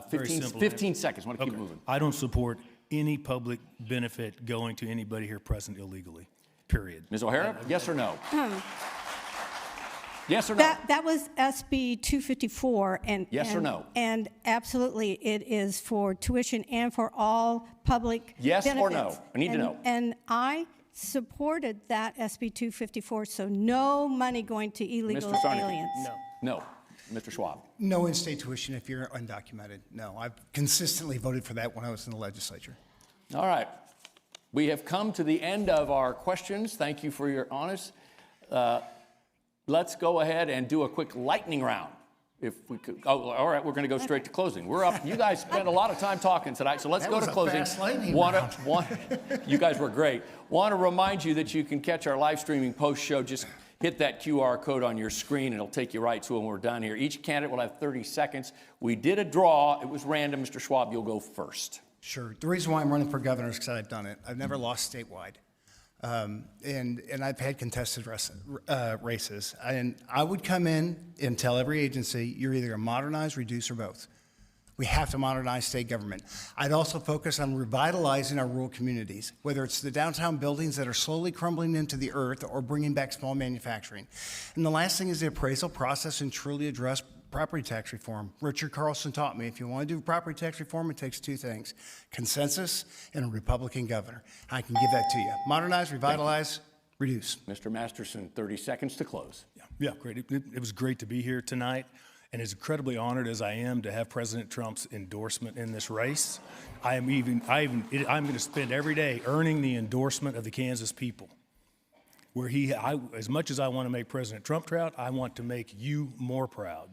15 seconds. I want to keep moving. I don't support any public benefit going to anybody here present illegally. period. Ms. O'Hara, yes or no? Yes or no? That was SB 254, and Yes or no? And absolutely, it is for tuition and for all public Yes or benefits. no? I need to know. And I supported that SB 254, so no money going to illegal Mr. Sarney? aliens. No. Mr. Schwab? No in-state tuition if you're undocumented. No, I've consistently voted for that when I was in the legislature. All right. We have come to the end of our questions. Thank you for your honest. Let's go ahead and do a quick lightning round. If we could. Oh, all right. We're going to go straight to closing. We're up. You guys spent a lot of time talking tonight, so let's That go was to a closing. fast lightning round. You guys were great. Want to remind you that you can catch our live streaming post show. Just hit that QR code on your screen, and it'll take you right to when we're done here. Each candidate will have 30 seconds. We did a draw. It was random. Mr. Schwab, you'll go first. Sure. The reason why I'm running for governor is because I've done it. I've never lost statewide. And I've had contested races. And I would come in and tell every agency, you're either going to modernize, reduce, or both. We have to modernize state government. I'd also focus on revitalizing our rural communities, whether it's the downtown buildings that are slowly crumbling into the earth or bringing back small manufacturing. And the last thing is the appraisal process and truly address property tax reform. Richard Carlson taught me if you want to do property tax reform, it takes two things, consensus and a Republican governor. I can give that to you. Modernize, revitalize, reduce. Mr. Masterson, 30 seconds to close. Yeah, great. It was great to be here tonight, and as incredibly honored as I am to have President Trump's endorsement in this race. I'm going to spend every day earning the endorsement of the Kansas people. As much as I want to make President Trump proud, I want to make you more proud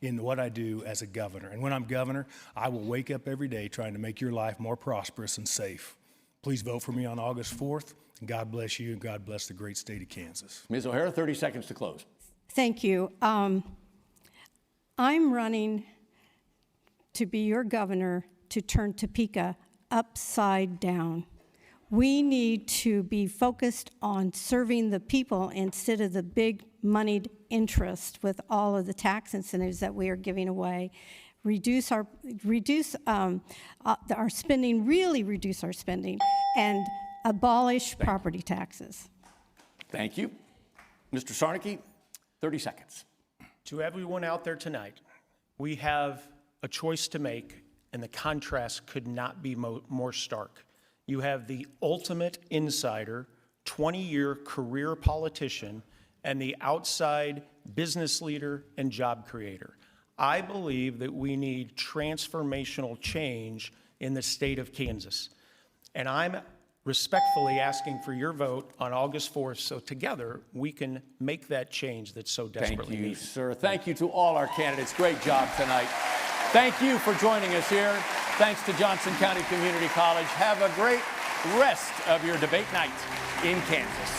in what I do as a governor. And when I'm governor, I will wake up every day trying to make your life more prosperous and safe. Please vote for me on August 4th. And God bless you, and God bless the great state of Kansas. Ms. O'Hara, 30 seconds to close. Thank you. I'm running to be your governor to turn Topeka upside down. We need to be focused on serving the people instead of the big moneyed interest with all of the tax incentives that we are giving away. Reduce our spending, really reduce our spending, and abolish property taxes. Thank you. Mr. Sarnecki, 30 seconds. To everyone out there tonight, we have a choice to make, and the contrast could not be more stark. You have the ultimate insider, 20-year career politician, and the outside business leader and job creator. I believe that we need transformational change in the state of Kansas. And I'm respectfully asking for your vote on August 4th so together we can make that change that's so desperately needed. Thank you, sir. Thank you to all our candidates. Great job tonight. Thank you for joining us here. Thanks to Johnson County Community College. Have a great rest of your debate night in Kansas.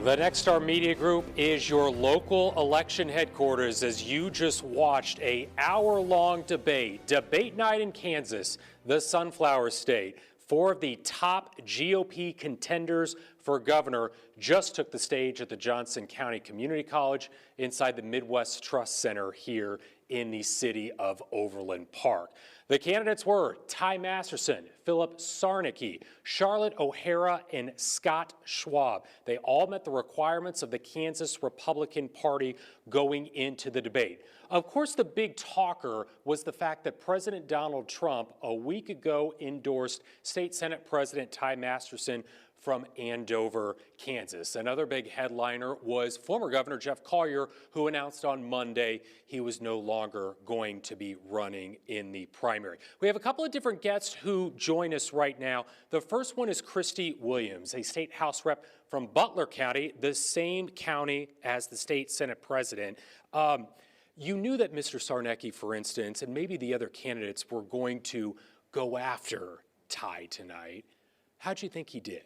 The Next Star Media Group is your local election headquarters as you just watched an hour-long debate night in Kansas, the Sunflower State. 4 of the top GOP contenders for governor just took the stage at the Johnson County Community College inside the Midwest Trust Center here in the city of Overland Park. The candidates were Ty Masterson, Philip Sarnicki, Charlotte O'Hara, and Scott Schwab. They all met the requirements of the Kansas Republican Party going into the debate. Of course, the big talker was the fact that President Donald Trump a week ago endorsed State Senate President Ty Masterson from Andover, Kansas. Another big headliner was former Governor Jeff Collier, who announced on Monday he was no longer going to be running in the primary. We have a couple of different guests who join us right now. The first one is Christy Williams, a state House rep from Butler County, the same county as the state Senate president. You knew that Mr. Sarnicki, for instance, and maybe the other candidates were going to go after Ty tonight. How'd you think he did?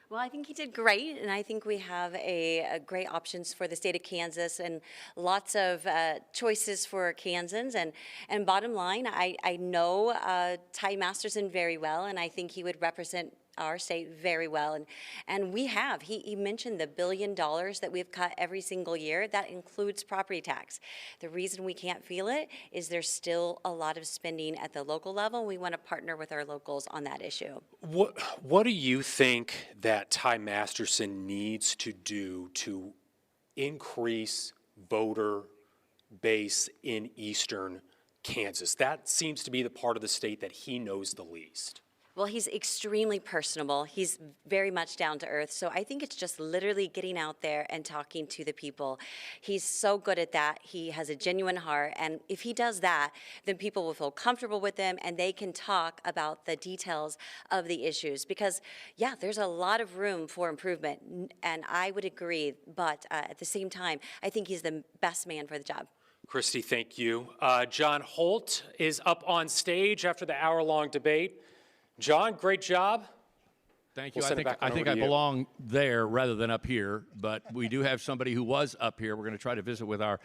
Well, I think he did great, and I think we have a great options for the state of Kansas and lots of choices for Kansans. And bottom line, I know Ty Masterson very well, and I think he would represent our state very well. And we have. He mentioned the $1 billion that we've cut every single year. That includes property tax. The reason we can't feel it is there's still a lot of spending at the local level. We want to partner with our locals on that issue. What do you think that Ty Masterson needs to do to increase voter base in eastern Kansas? That seems to be the part of the state that he knows the least. Well, he's extremely personable. He's very much down to earth. So I think it's just literally getting out there and talking to the people. He's so good at that. He has a genuine heart. And if he does that, then people will feel comfortable with him and they can talk about the details of the issues. Because, yeah, there's a lot of room for improvement. And I would agree. But at the same time, I think he's the best man for the job. Christy, thank you. John Holt is up on stage after the hour-long debate. John, great job. Thank you. We'll I think I belong there rather than up here, but we do have somebody who was up here. We're going to try to visit with our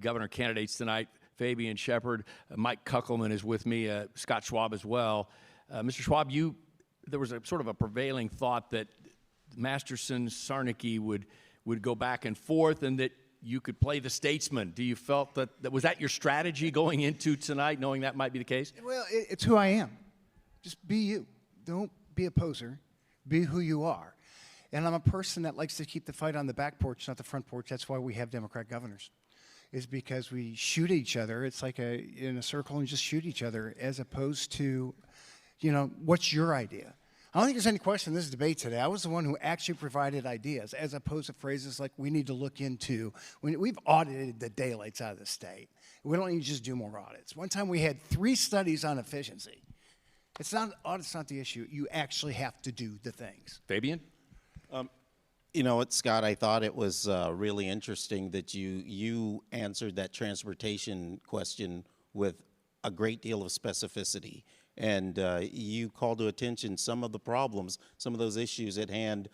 governor candidates tonight, Fabian Shepard. Mike Kuckelman is with me, Scott Schwab as well. Mr. Schwab, there was a sort of a prevailing thought that Masterson, Sarnicki would go back and forth and that you could play the statesman. Do you felt that was that your strategy going into tonight, knowing that might be the case? Well, it's who I am. Just be you. Don't be a poser. Be who you are. And I'm a person that likes to keep the fight on the back porch, not the front porch. That's why we have Democrat governors, is because we shoot each other. It's like in a circle and just shoot each other, as opposed to, what's your idea? I don't think there's any question in this debate today. I was the one who actually provided ideas, as opposed to phrases like we need to look into. We've audited the daylights out of the state. We don't need to just do more audits. One time we had 3 studies on efficiency. Audit's not the issue. You actually have to do the things. Fabian? You know what, Scott, I thought it was really interesting that you answered that transportation question with a great deal of specificity. And you called to attention some of the problems, some of those issues at hand,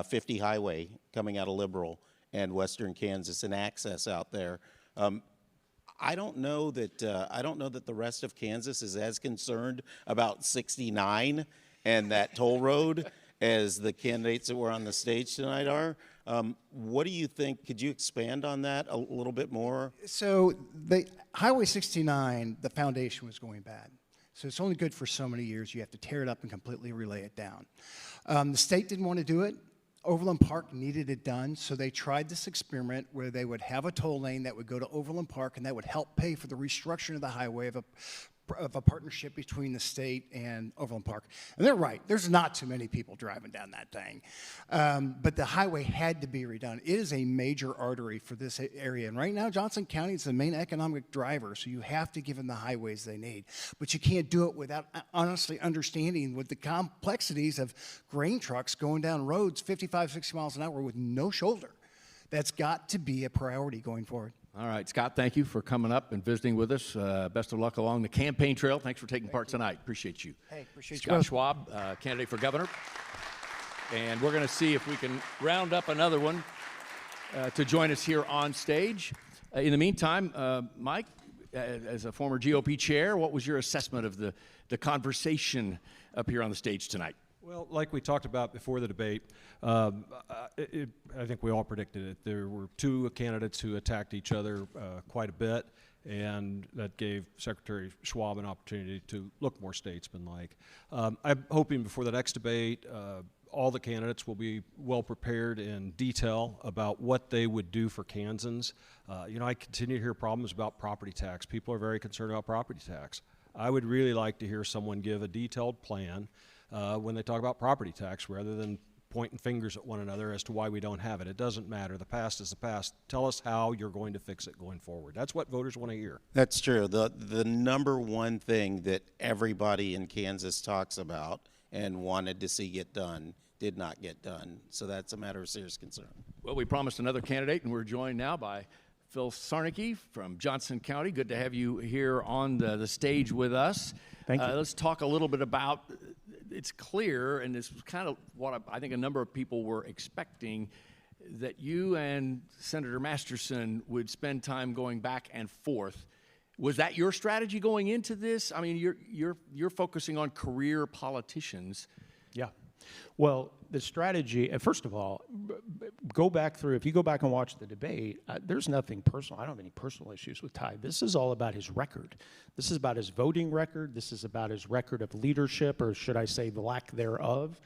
50 highway coming out of Liberal and Western Kansas and access out there. I don't know that the rest of Kansas is as concerned about 69 and that toll road as the candidates that were on the stage tonight are. What do you think? Could you expand on that a little bit more? So the Highway 69, the foundation was going bad. So it's only good for so many years. You have to tear it up and completely relay it down. The state didn't want to do it. Overland Park needed it done, so they tried this experiment where they would have a toll lane that would go to Overland Park, and that would help pay for the restructuring of the highway of a partnership between the state and Overland Park. And they're right. There's not too many people driving down that thing. But the highway had to be redone. It is a major artery for this area. And right now, Johnson County is the main economic driver, so you have to give them the highways they need. But you can't do it without honestly understanding what the complexities of grain trucks going down roads 55, 60 miles an hour with no shoulder. That's got to be a priority going forward. All right, Scott, thank you for coming up and visiting with us. Best of luck along the campaign trail. Thanks for taking part tonight. Appreciate you. Hey, appreciate you. Scott Schwab, candidate for governor. And we're going to see if we can round up another one to join us here on stage. In the meantime, Mike, as a former GOP chair, what was your assessment of the conversation up here on the stage tonight? Well, like we talked about before the debate, I think we all predicted it. There were two candidates who attacked each other quite a bit, and that gave Secretary Schwab an opportunity to look more statesmanlike. I'm hoping before the next debate, all the candidates will be well prepared in detail about what they would do for Kansans. I continue to hear problems about property tax. People are very concerned about property tax. I would really like to hear someone give a detailed plan when they talk about property tax, rather than pointing fingers at one another as to why we don't have it. It doesn't matter. The past is the past. Tell us how you're going to fix it going forward. That's what voters want to hear. That's true. The number one thing that everybody in Kansas talks about and wanted to see get done did not get done. So that's a matter of serious concern. Well, we promised another candidate, and we're joined now by Phil Sarnicki from Johnson County. Good to have you here on the stage with us. Thank you. Let's talk a little bit about, it's clear, and this was kind of what I think a number of people were expecting, that you and Senator Masterson would spend time going back and forth. Was that your strategy going into this? I mean, you're focusing on career politicians. Yeah. Well, the strategy, first of all, if you go back and watch the debate, there's nothing personal. I don't have any personal issues with Ty. This is all about his record. This is about his voting record. This is about his record of leadership, or should I say the lack thereof.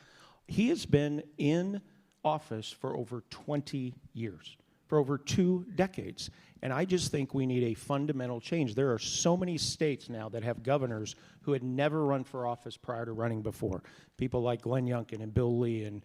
He has been in office for over 20 years, for over 2 decades. And I just think we need a fundamental change. There are so many states now that have governors who had never run for office prior to running before. People like Glenn Youngkin and Bill Lee and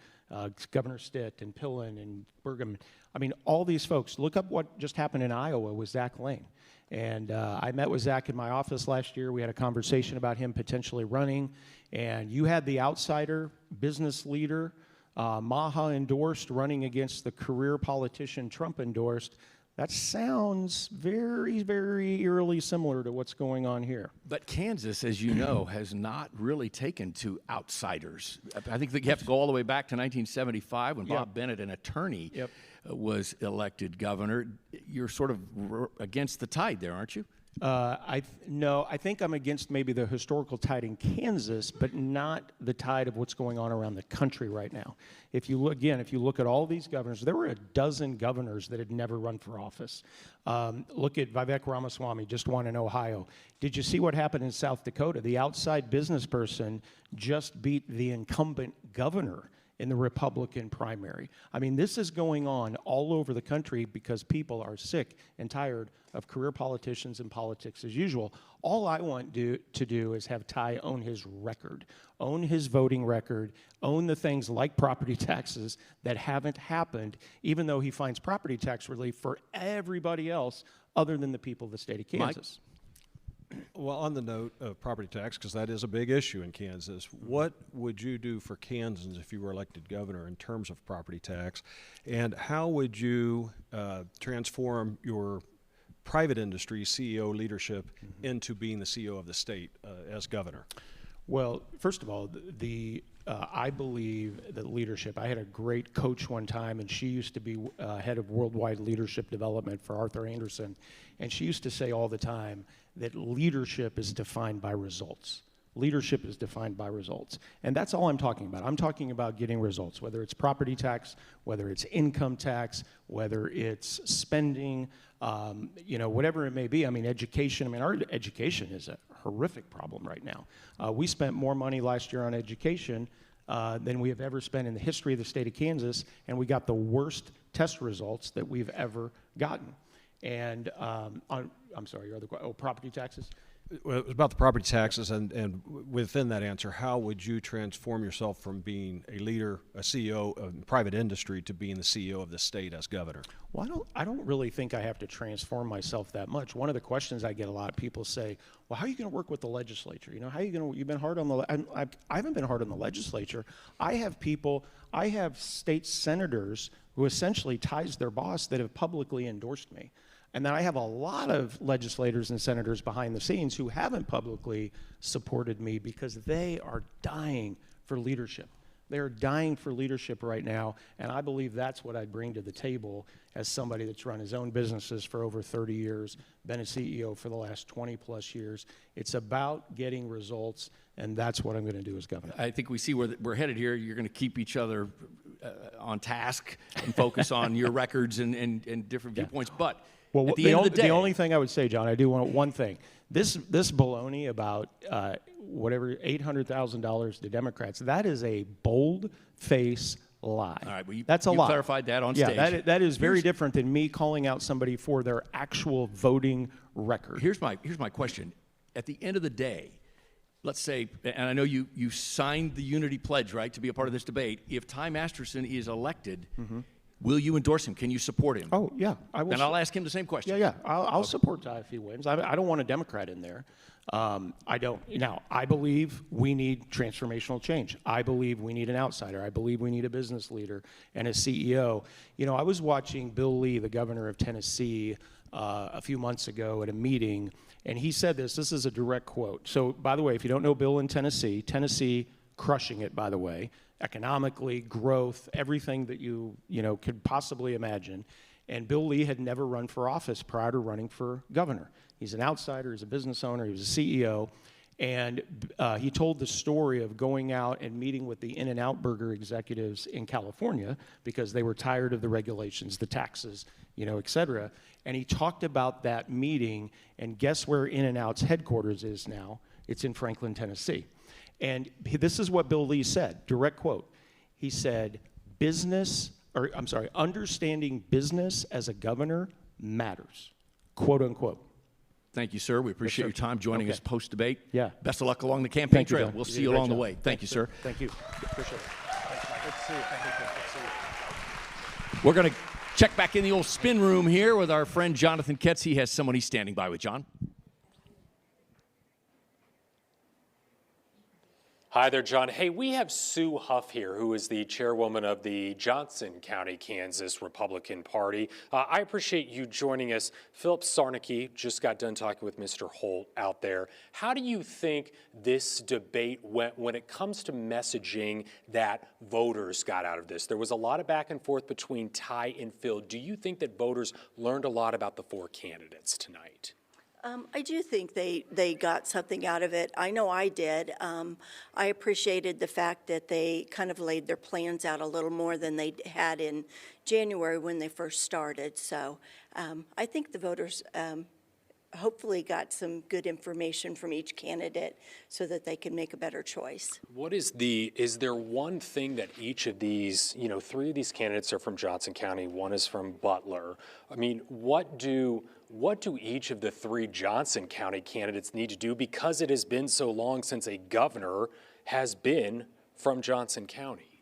Governor Stitt and Pillen and Burgum. I mean, all these folks. Look up what just happened in Iowa with Zach Lane. And I met with Zach in my office last year. We had a conversation about him potentially running. And you had the outsider business leader, Maha endorsed, running against the career politician Trump endorsed. That sounds very, very eerily similar to what's going on here. But Kansas, as you know, has not really taken to outsiders. I think that you have to go all the way back to 1975 when Bob Bennett, an attorney, was elected governor. You're sort of against the tide there, aren't you? No, I think I'm against maybe the historical tide in Kansas, but not the tide of what's going on around the country right now. If you look at all these governors, there were a dozen governors that had never run for office. Look at Vivek Ramaswamy, just won in Ohio. Did you see what happened in South Dakota? The outside business person just beat the incumbent governor in the Republican primary. I mean, this is going on all over the country because people are sick and tired of career politicians and politics as usual. All I want to do is have Ty own his record, own his voting record, own the things like property taxes that haven't happened, even though he finds property tax relief for everybody else other than the people of the state of Kansas. Mike? Well, on the note of property tax, because that is a big issue in Kansas, what would you do for Kansans if you were elected governor in terms of property tax? And how would you transform your private industry CEO leadership into being the CEO of the state as governor? Well, first of all, I believe that leadership, I had a great coach one time, and she used to be head of worldwide leadership development for Arthur Andersen, and she used to say all the time that leadership is defined by results. Leadership is defined by results. And that's all I'm talking about. I'm talking about getting results, whether it's property tax, whether it's income tax, whether it's spending, whatever it may be. I mean, education. I mean, our education is a horrific problem right now. We spent more money last year on education than we have ever spent in the history of the state of Kansas, and we got the worst test results that we've ever gotten. And I'm sorry, your other question. Oh, property taxes? Well, it was about the property taxes, and within that answer, how would you transform yourself from being a leader, a CEO of private industry, to being the CEO of the state as governor? Well, I don't really think I have to transform myself that much. One of the questions I get a lot, people say, well, how are you going to work with the legislature? How are you going to, you've been hard on I haven't been hard on the legislature. I have state senators who essentially ties their boss that have publicly endorsed me. And then I have a lot of legislators and senators behind the scenes who haven't publicly supported me because they are dying for leadership. They are dying for leadership right now, and I believe that's what I'd bring to the table as somebody that's run his own businesses for over 30 years, been a CEO for the last 20 plus years. It's about getting results, and that's what I'm going to do as governor. I think we see where we're headed here. You're going to keep each other on task and focus on your records and different viewpoints. But at the end of the day, the only thing I would say, John, I do want one thing. This baloney about whatever $800,000 to Democrats, that is a bold-faced lie. All right, well, that's a you lie. Clarified that on yeah, stage. that is very different than me calling out somebody for their actual voting record. Here's my question. At the end of the day, let's say, and I know you signed the unity pledge, right, to be a part of this debate. If Ty Masterson is elected, will you endorse him? Can you support him? Oh, yeah. I will. Then I'll ask him the same question. Yeah. I'll support Ty if he wins. I don't want a Democrat in there. I don't. Now, I believe we need transformational change. I believe we need an outsider. I believe we need a business leader and a CEO. I was watching Bill Lee, the governor of Tennessee, a few months ago at a meeting, and he said this. This is a direct quote. So, by the way, if you don't know Bill in Tennessee crushing it, by the way, economically, growth, everything that you could possibly imagine. And Bill Lee had never run for office prior to running for governor. He's an outsider, he's a business owner, he was a CEO, and he told the story of going out and meeting with the In-N-Out Burger executives in California because they were tired of the regulations, the taxes, et cetera. And he talked about that meeting, and guess where In-N-Out's headquarters is now? It's in Franklin, Tennessee. And this is what Bill Lee said, direct quote. He said, understanding business as a governor matters, quote unquote. Thank you, sir. We appreciate your time joining us post-debate. Yeah. Best of luck along the campaign trail. John. We'll see you along the way. Thank you, sir. Thank you. Appreciate it. Thanks, Mike. Good to see you. Thank you. Good to see you. We're going to check back in the old spin room here with our friend Jonathan Ketz. He has someone he's standing by with. John? Hi there, John. Hey, we have Sue Huff here, who is the chairwoman of the Johnson County, Kansas Republican Party. I appreciate you joining us. Philip Sarnicki just got done talking with Mr. Holt out there. How do you think this debate went when it comes to messaging that voters got out of this? There was a lot of back and forth between Ty and Phil. Do you think that voters learned a lot about the four candidates tonight? I do think they got something out of it. I know I did. I appreciated the fact that they kind of laid their plans out a little more than they had in January when they first started. So I think the voters hopefully got some good information from each candidate so that they can make a better choice. Is there one thing that each of these, three of these candidates are from Johnson County, one is from Butler. I mean, what do each of the three Johnson County candidates need to do, because it has been so long since a governor has been from Johnson County?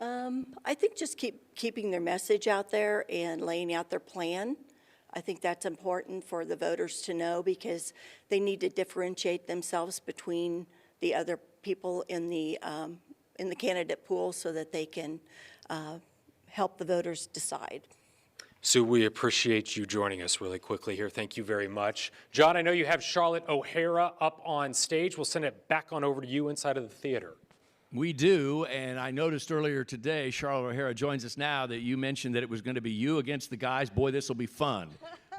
I think just keeping their message out there and laying out their plan. I think that's important for the voters to know, because they need to differentiate themselves between the other people in the candidate pool so that they can help the voters decide. Sue, we appreciate you joining us really quickly here. Thank you very much. John, I know you have Charlotte O'Hara up on stage. We'll send it back on over to you inside of the theater. We do, and I noticed earlier today, Charlotte O'Hara joins us now, that you mentioned that it was going to be you against the guys. Boy, this will be fun.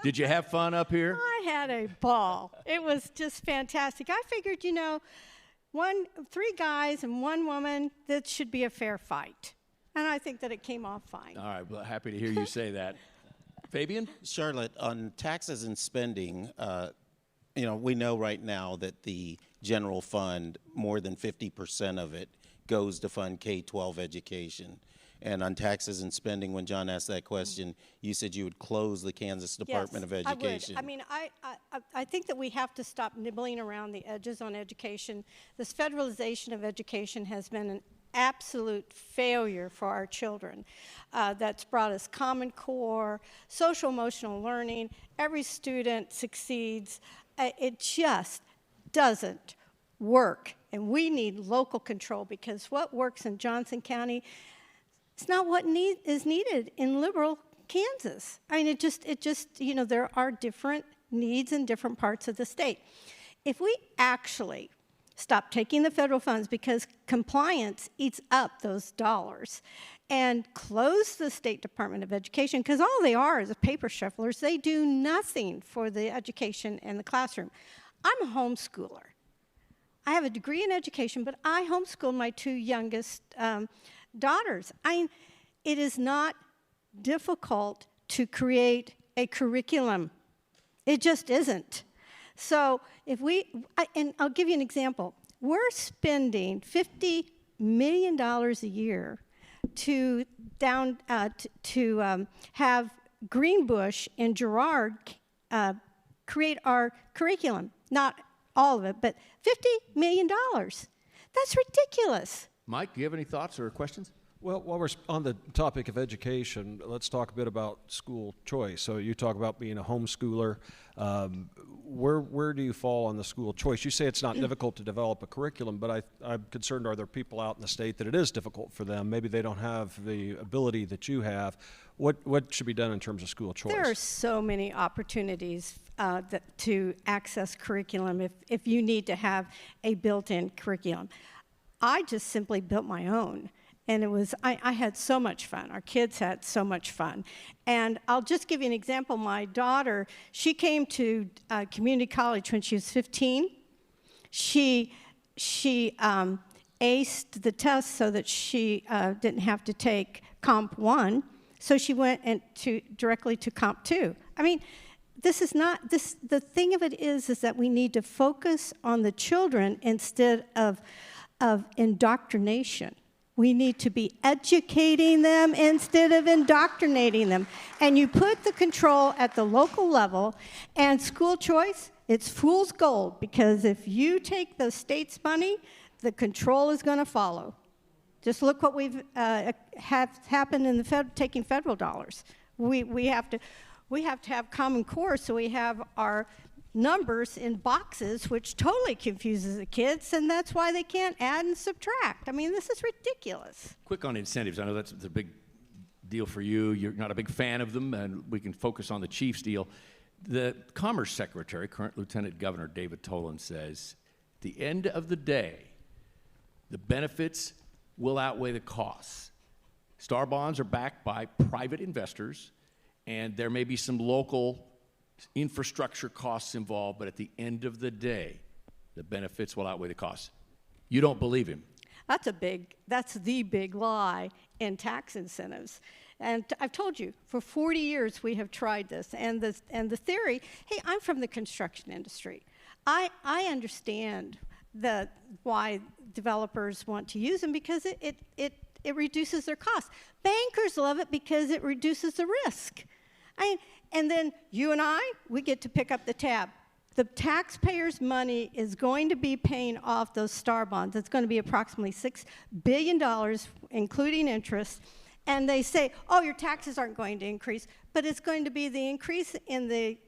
Did you have fun up here? I had a ball. It was just fantastic. I figured, 3 guys and 1 woman, that should be a fair fight. And I think that it came off fine. All right, well, happy to hear you say that. Fabian? Charlotte, on taxes and spending, we know right now that the general fund, more than 50% of it goes to fund K-12 education. And on taxes and spending, when John asked that question, you said you would close the Kansas Department of Education. I would. I think that we have to stop nibbling around the edges on education. This federalization of education has been an absolute failure for our children. That's brought us Common Core, social emotional learning. Every student succeeds. It just doesn't work. And we need local control, because what works in Johnson County, it's not what is needed in liberal Kansas. I mean, it just, there are different needs in different parts of the state. If we actually stop taking the federal funds because compliance eats up those dollars, and close the State Department of Education, because all they are is paper shufflers. They do nothing for the education in the classroom. I'm a homeschooler. I have a degree in education, but I homeschooled my two youngest daughters. It is not difficult to create a curriculum. It just isn't. So if and I'll give you an example. We're spending $50 million a year to have Greenbush and Girard create our curriculum. Not all of it, but $50 million. That's ridiculous. Mike, do you have any thoughts or questions? Well, while we're on the topic of education, let's talk a bit about school choice. So you talk about being a homeschooler. Where do you fall on the school choice? You say it's not difficult to develop a curriculum, but I'm concerned, are there people out in the state that it is difficult for them? Maybe they don't have the ability that you have. What should be done in terms of school choice? There are so many opportunities to access curriculum if you need to have a built-in curriculum. I just simply built my own. And I had so much fun. Our kids had so much fun. And I'll just give you an example. My daughter, she came to community college when she was 15. She aced the test so that she didn't have to take Comp 1. So she went directly to Comp 2. I mean, this is not, the thing of it is that we need to focus on the children instead of indoctrination. We need to be educating them instead of indoctrinating them. And you put the control at the local level, and school choice, it's fool's gold, because if you take the state's money, the control is going to follow. Just look what we've have happened in taking federal dollars. We have to have Common Core, so we have our numbers in boxes, which totally confuses the kids, and that's why they can't add and subtract. I mean, this is ridiculous. Quick on incentives. I know that's a big deal for you. You're not a big fan of them, and we can focus on the Chiefs deal. The Commerce Secretary, current Lieutenant Governor David Tolan, says, at the end of the day, the benefits will outweigh the costs. Star bonds are backed by private investors, and there may be some local infrastructure costs involved, but at the end of the day, the benefits will outweigh the costs. You don't believe him. That's the big lie in tax incentives. And I've told you, for 40 years we have tried this. And the theory, hey, I'm from the construction industry. I understand why developers want to use them, because it reduces their costs. Bankers love it because it reduces the risk. And then you and we get to pick up the tab. The taxpayers' money is going to be paying off those star bonds. It's going to be approximately $6 billion, including interest. And they say, oh, your taxes aren't going to increase, but it's going to be the increase in the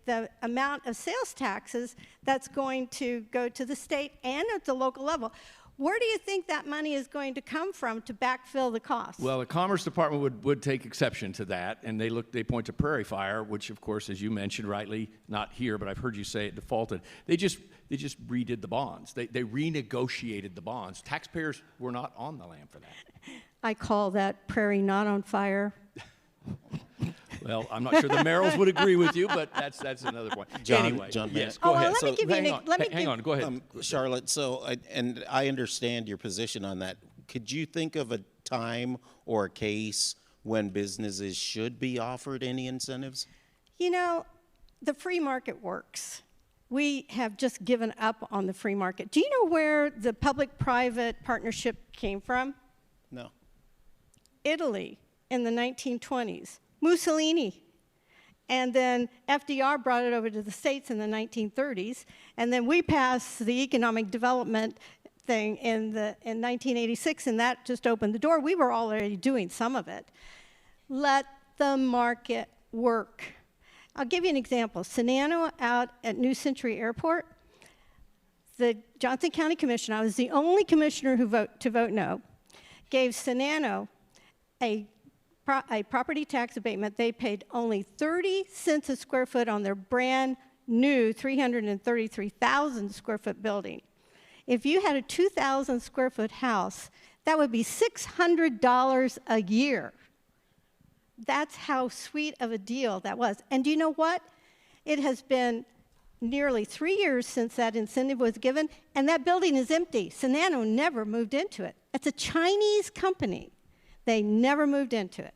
amount of sales taxes that's going to go to the state and at the local level. Where do you think that money is going to come from to backfill the costs? Well, the Commerce Department would take exception to that, and they point to Prairie Fire, which, of course, as you mentioned rightly, not here, but I've heard you say it defaulted. They just redid the bonds. They renegotiated the bonds. Taxpayers were not on the lam for that. I call that prairie not on fire. Well, I'm not sure the Merrills would agree with you, but that's another point. John, yes, go ahead. Let me give you hang on, go ahead. Charlotte, and I understand your position on that. Could you think of a time or a case when businesses should be offered any incentives? You know, the free market works. We have just given up on the free market. Do you know where the public-private partnership came from? No. Italy in the 1920s. Mussolini. And then FDR brought it over to the States in the 1930s. And then we passed the economic development thing in 1986, and that just opened the door. We were already doing some of it. Let the market work. I'll give you an example. Sonano out at New Century Airport, the Johnson County Commission, I was the only commissioner who vote no, gave Sonano a property tax abatement. They paid only 30 cents a square foot on their brand new 333,000 square foot building. If you had a 2,000 square foot house, that would be $600 a year. That's how sweet of a deal that was. And do you know what? It has been nearly 3 years since that incentive was given, and that building is empty. Sonano never moved into it. It's a Chinese company. They never moved into it.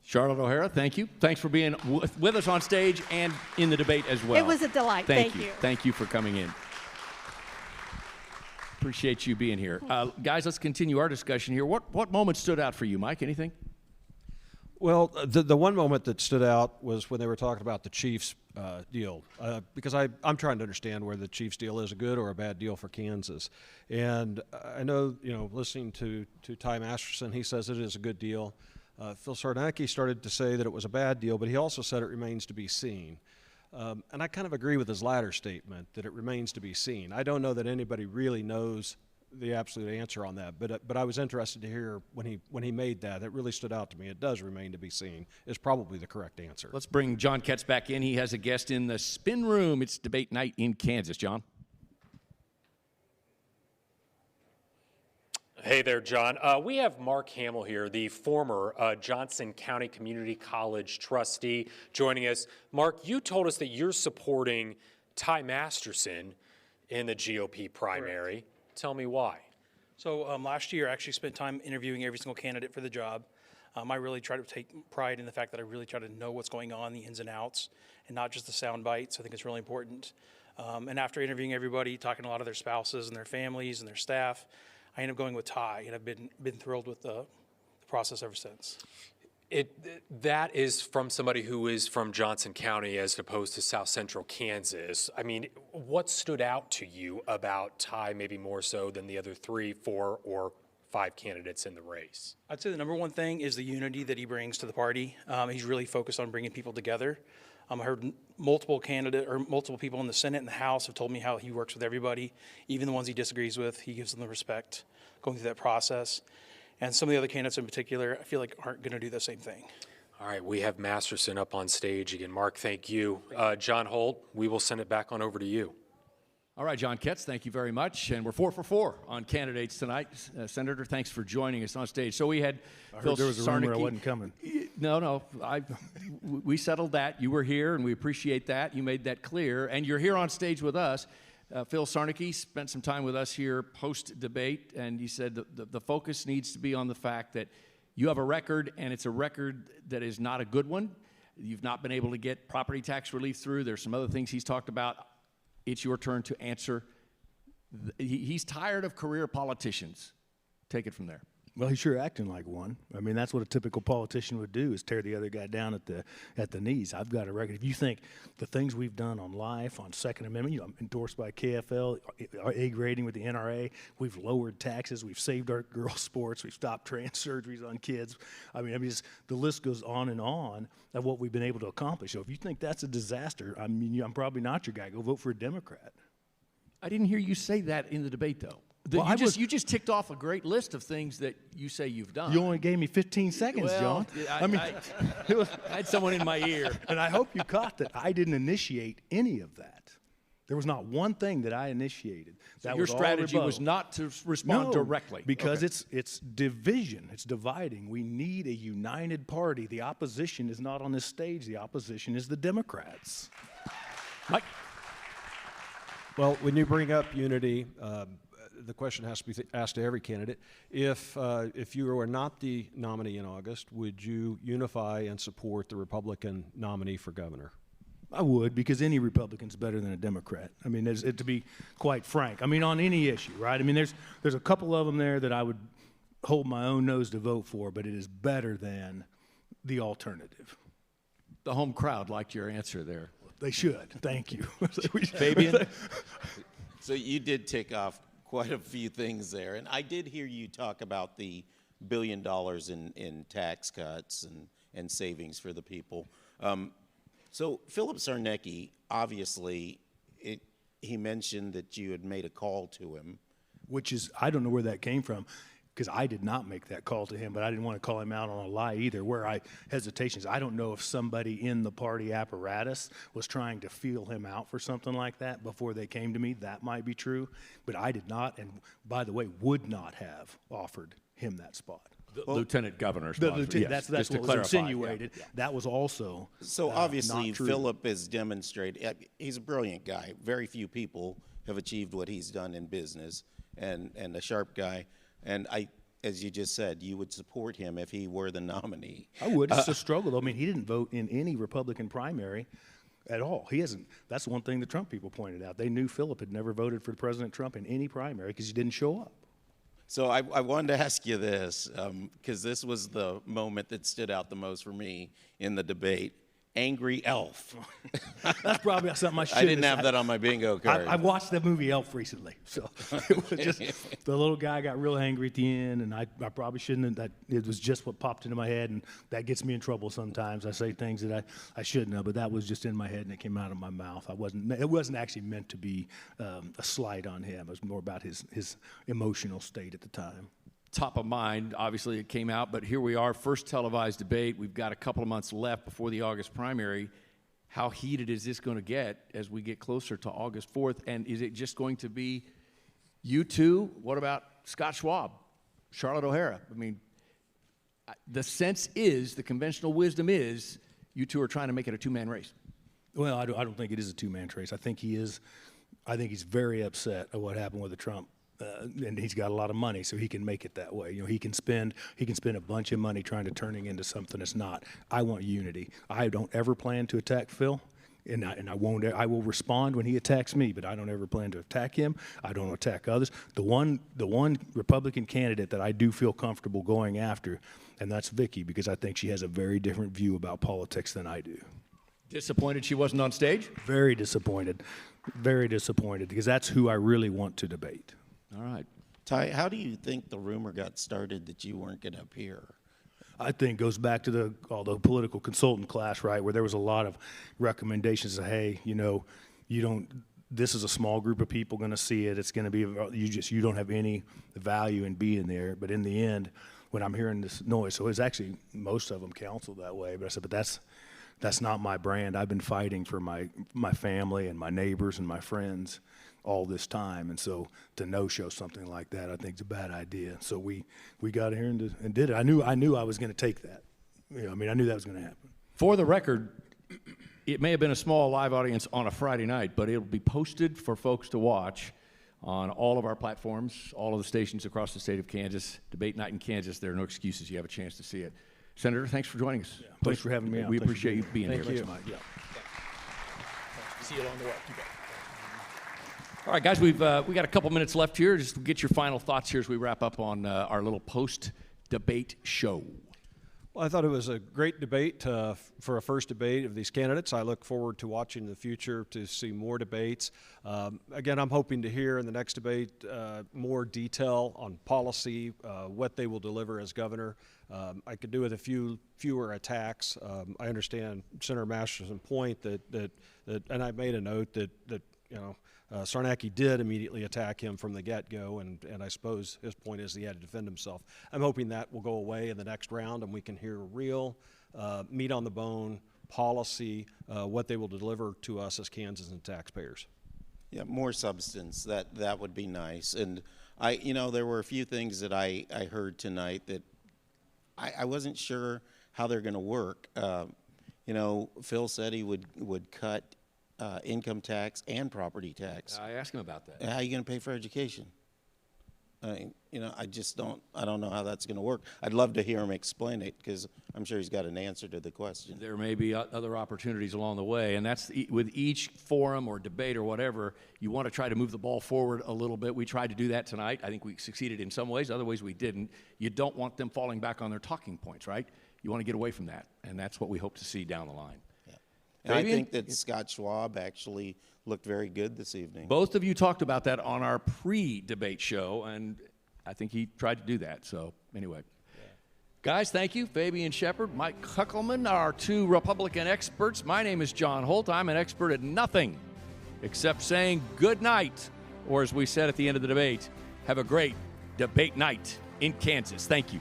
Charlotte O'Hara, thank you. Thanks for being with us on stage and in the debate as well. It was a delight. Thank you. Thank you for coming in. Appreciate you being here. Guys, let's continue our discussion here. What moment stood out for you, Mike? Anything? Well, the one moment that stood out was when they were talking about the Chiefs deal, because I'm trying to understand whether the Chiefs deal is a good or a bad deal for Kansas. And I know, listening to Ty Masterson, he says it is a good deal. Phil Sarnacki started to say that it was a bad deal, but he also said it remains to be seen. And I kind of agree with his latter statement, that it remains to be seen. I don't know that anybody really knows the absolute answer on that, but I was interested to hear when he made that. It really stood out to me. It does remain to be seen is probably the correct answer. Let's bring John Ketz back in. He has a guest in the spin room. It's debate night in Kansas. John. Hey there, John. We have Mark Hamill here, the former Johnson County Community College trustee, joining us. Mark, you told us that you're supporting Ty Masterson in the GOP primary. Correct. Tell me why. So last year, I actually spent time interviewing every single candidate for the job. I really try to take pride in the fact that I really try to know what's going on, the ins and outs, and not just the sound bites. I think it's really important. And after interviewing everybody, talking to a lot of their spouses and their families and their staff, I ended up going with Ty, and I've been thrilled with the process ever since. That is from somebody who is from Johnson County as opposed to South Central Kansas. I mean, what stood out to you about Ty, maybe more so than the other 3, 4, or 5 candidates in the race? I'd say the number one thing is the unity that he brings to the party. He's really focused on bringing people together. I heard multiple people in the Senate and the House have told me how he works with everybody, even the ones he disagrees with. He gives them the respect going through that process. And some of the other candidates in particular, I feel like aren't going to do the same thing. All right, we have Masterson up on stage again. Mark, thank you. John Holt, we will send it back on over to you. All right, John Ketz, thank you very much. And we're 4 for 4 on candidates tonight. Senator, thanks for joining us on stage. So we had Phil there was a rumor I Sarnacki. wasn't coming. No. We settled that. You were here, and we appreciate that. You made that clear. And you're here on stage with us. Phil Sarnacki spent some time with us here post-debate, and he said the focus needs to be on the fact that you have a record, and it's a record that is not a good one. You've not been able to get property tax relief through. There's some other things he's talked about. It's your turn to answer. He's tired of career politicians. Take it from there. Well, he's sure acting like one. I mean, that's what a typical politician would do, is tear the other guy down at the knees. I've got a record. If you think the things we've done on life, on Second Amendment, I'm endorsed by KFL, our A grading with the NRA, we've lowered taxes, we've saved our girls' sports, we've stopped trans surgeries on kids. I mean, the list goes on and on of what we've been able to accomplish. So if you think that's a disaster, I mean, I'm probably not your guy. Go vote for a Democrat. I didn't hear you say that in the debate, though. You just ticked off a great list of things that you say you've done. You only gave me 15 seconds, John. I had someone in my ear. And I hope you caught that I didn't initiate any of that. There was not one thing that I initiated. So your strategy was not to respond directly. Because it's division. It's dividing. We need a united party. The opposition is not on this stage. The opposition is the Democrats. Mike? Well, when you bring up unity, the question has to be asked to every candidate. If you were not the nominee in August, would you unify and support the Republican nominee for governor? I would, because any Republican's better than a Democrat. I mean, to be quite frank. I mean, on any issue, right? I mean, there's a couple of them there that I would hold my own nose to vote for, but it is better than the alternative. The home crowd liked your answer there. They should. Thank you. Fabian, so you did tick off quite a few things there, and I did hear you talk about the $1 billion in tax cuts and savings for the people. So Philip Sarnacki, obviously, he mentioned that you had made a call to him. Which is, I don't know where that came from. because I did not make that call to him, but I didn't want to call him out on a lie either. Where I hesitations, I don't know if somebody in the party apparatus was trying to feel him out for something like that before they came to me. That might be true, but I did not, and by the way, would not have offered him that spot. Lieutenant Governor's That's what was insinuated. Yeah. That was also so obviously not true. Philip has demonstrated he's a brilliant guy. Very few people have achieved what he's done in business, and a sharp guy. And as you just said, you would support him if he were the nominee. I would. It's a struggle, though. I mean, he didn't vote in any Republican primary at all. He hasn't. That's one thing the Trump people pointed out. They knew Philip had never voted for President Trump in any primary because he didn't show up. So I wanted to ask you this, because this was the moment that stood out the most for me in the debate. Angry Elf. That's probably something I should. I didn't have that on my bingo card. I watched the movie Elf recently, so it was just the little guy got real angry at the end, and I probably shouldn't have. That it was just what popped into my head, and that gets me in trouble sometimes. I say things that I shouldn't have, but that was just in my head, and it came out of my mouth. It wasn't actually meant to be a slight on him. It was more about his emotional state at the time. Top of mind, obviously it came out, but here we are, first televised debate. We've got a couple of months left before the August primary. How heated is this going to get as we get closer to August 4th? And is it just going to be you two? What about Scott Schwab, Charlotte O'Hara? I mean, the sense is, the conventional wisdom is, you two are trying to make it a two-man race. Well, I don't think it is a two-man race. I think he's very upset at what happened with the Trump. And he's got a lot of money, so he can make it that way. You know, he can spend a bunch of money trying to turn it into something that's not. I want unity. I don't ever plan to attack Phil, and I won't. I will respond when he attacks me, but I don't ever plan to attack him. I don't attack others. The one Republican candidate that I do feel comfortable going after, and that's Vicky, because I think she has a very different view about politics than I do. Disappointed she wasn't on stage? Very disappointed, because that's who I really want to debate. All right. Ty, how do you think the rumor got started that you weren't going to appear? I think it goes back to all the political consultant class, right, where there was a lot of recommendations of, hey, this is a small group of people going to see it. It's going to be, you don't have any value in being there. But in the end, when I'm hearing this noise, so it's actually most of them counseled that way. But I said, but that's not my brand. I've been fighting for my family and my neighbors and my friends all this time, and so to no-show something like that, I think is a bad idea. So we got here and did it. I knew I was going to take that. I knew that was going to happen. For the record, it may have been a small live audience on a Friday night, but it'll be posted for folks to watch on all of our platforms, all of the stations across the state of Kansas. Debate night in Kansas. There are no excuses. You have a chance to see it. Senator, thanks for joining us. Yeah, thanks for having me out. We appreciate you being here. Thank you. Yeah. See you along the way. All right, guys, we got a couple minutes left here. Just get your final thoughts here as we wrap up on our little post-debate show. Well, I thought it was a great debate for a first debate of these candidates. I look forward to watching in the future to see more debates. Again, I'm hoping to hear in the next debate more detail on policy, what they will deliver as governor. I could do with a fewer attacks. I understand Senator Masterson's point that and I made a note that Sarnacki did immediately attack him from the get-go, and I suppose his point is he had to defend himself. I'm hoping that will go away in the next round, and we can hear real meat on the bone policy, what they will deliver to us as Kansans and taxpayers. Yeah, more substance. That would be nice. And there were a few things that I heard tonight that I wasn't sure how they're going to work. Phil said he would cut income tax and property tax. I asked him about that. How are you going to pay for education? I don't know how that's going to work. I'd love to hear him explain it, because I'm sure he's got an answer to the question. There may be other opportunities along the way, and that's with each forum or debate or whatever, you want to try to move the ball forward a little bit. We tried to do that tonight. I think we succeeded in some ways. Other ways we didn't. You don't want them falling back on their talking points, right? You want to get away from that, and that's what we hope to see down the line. And I think that Scott Schwab actually looked very good this evening. Both of you talked about that on our pre-debate show, and I think he tried to do that. So anyway, guys, thank you. Fabian Shepard, Mike Kuckelman, our two Republican experts. My name is John Holt. I'm an expert at nothing except saying good night, or as we said at the end of the debate, have a great debate night. in Kansas. Thank you.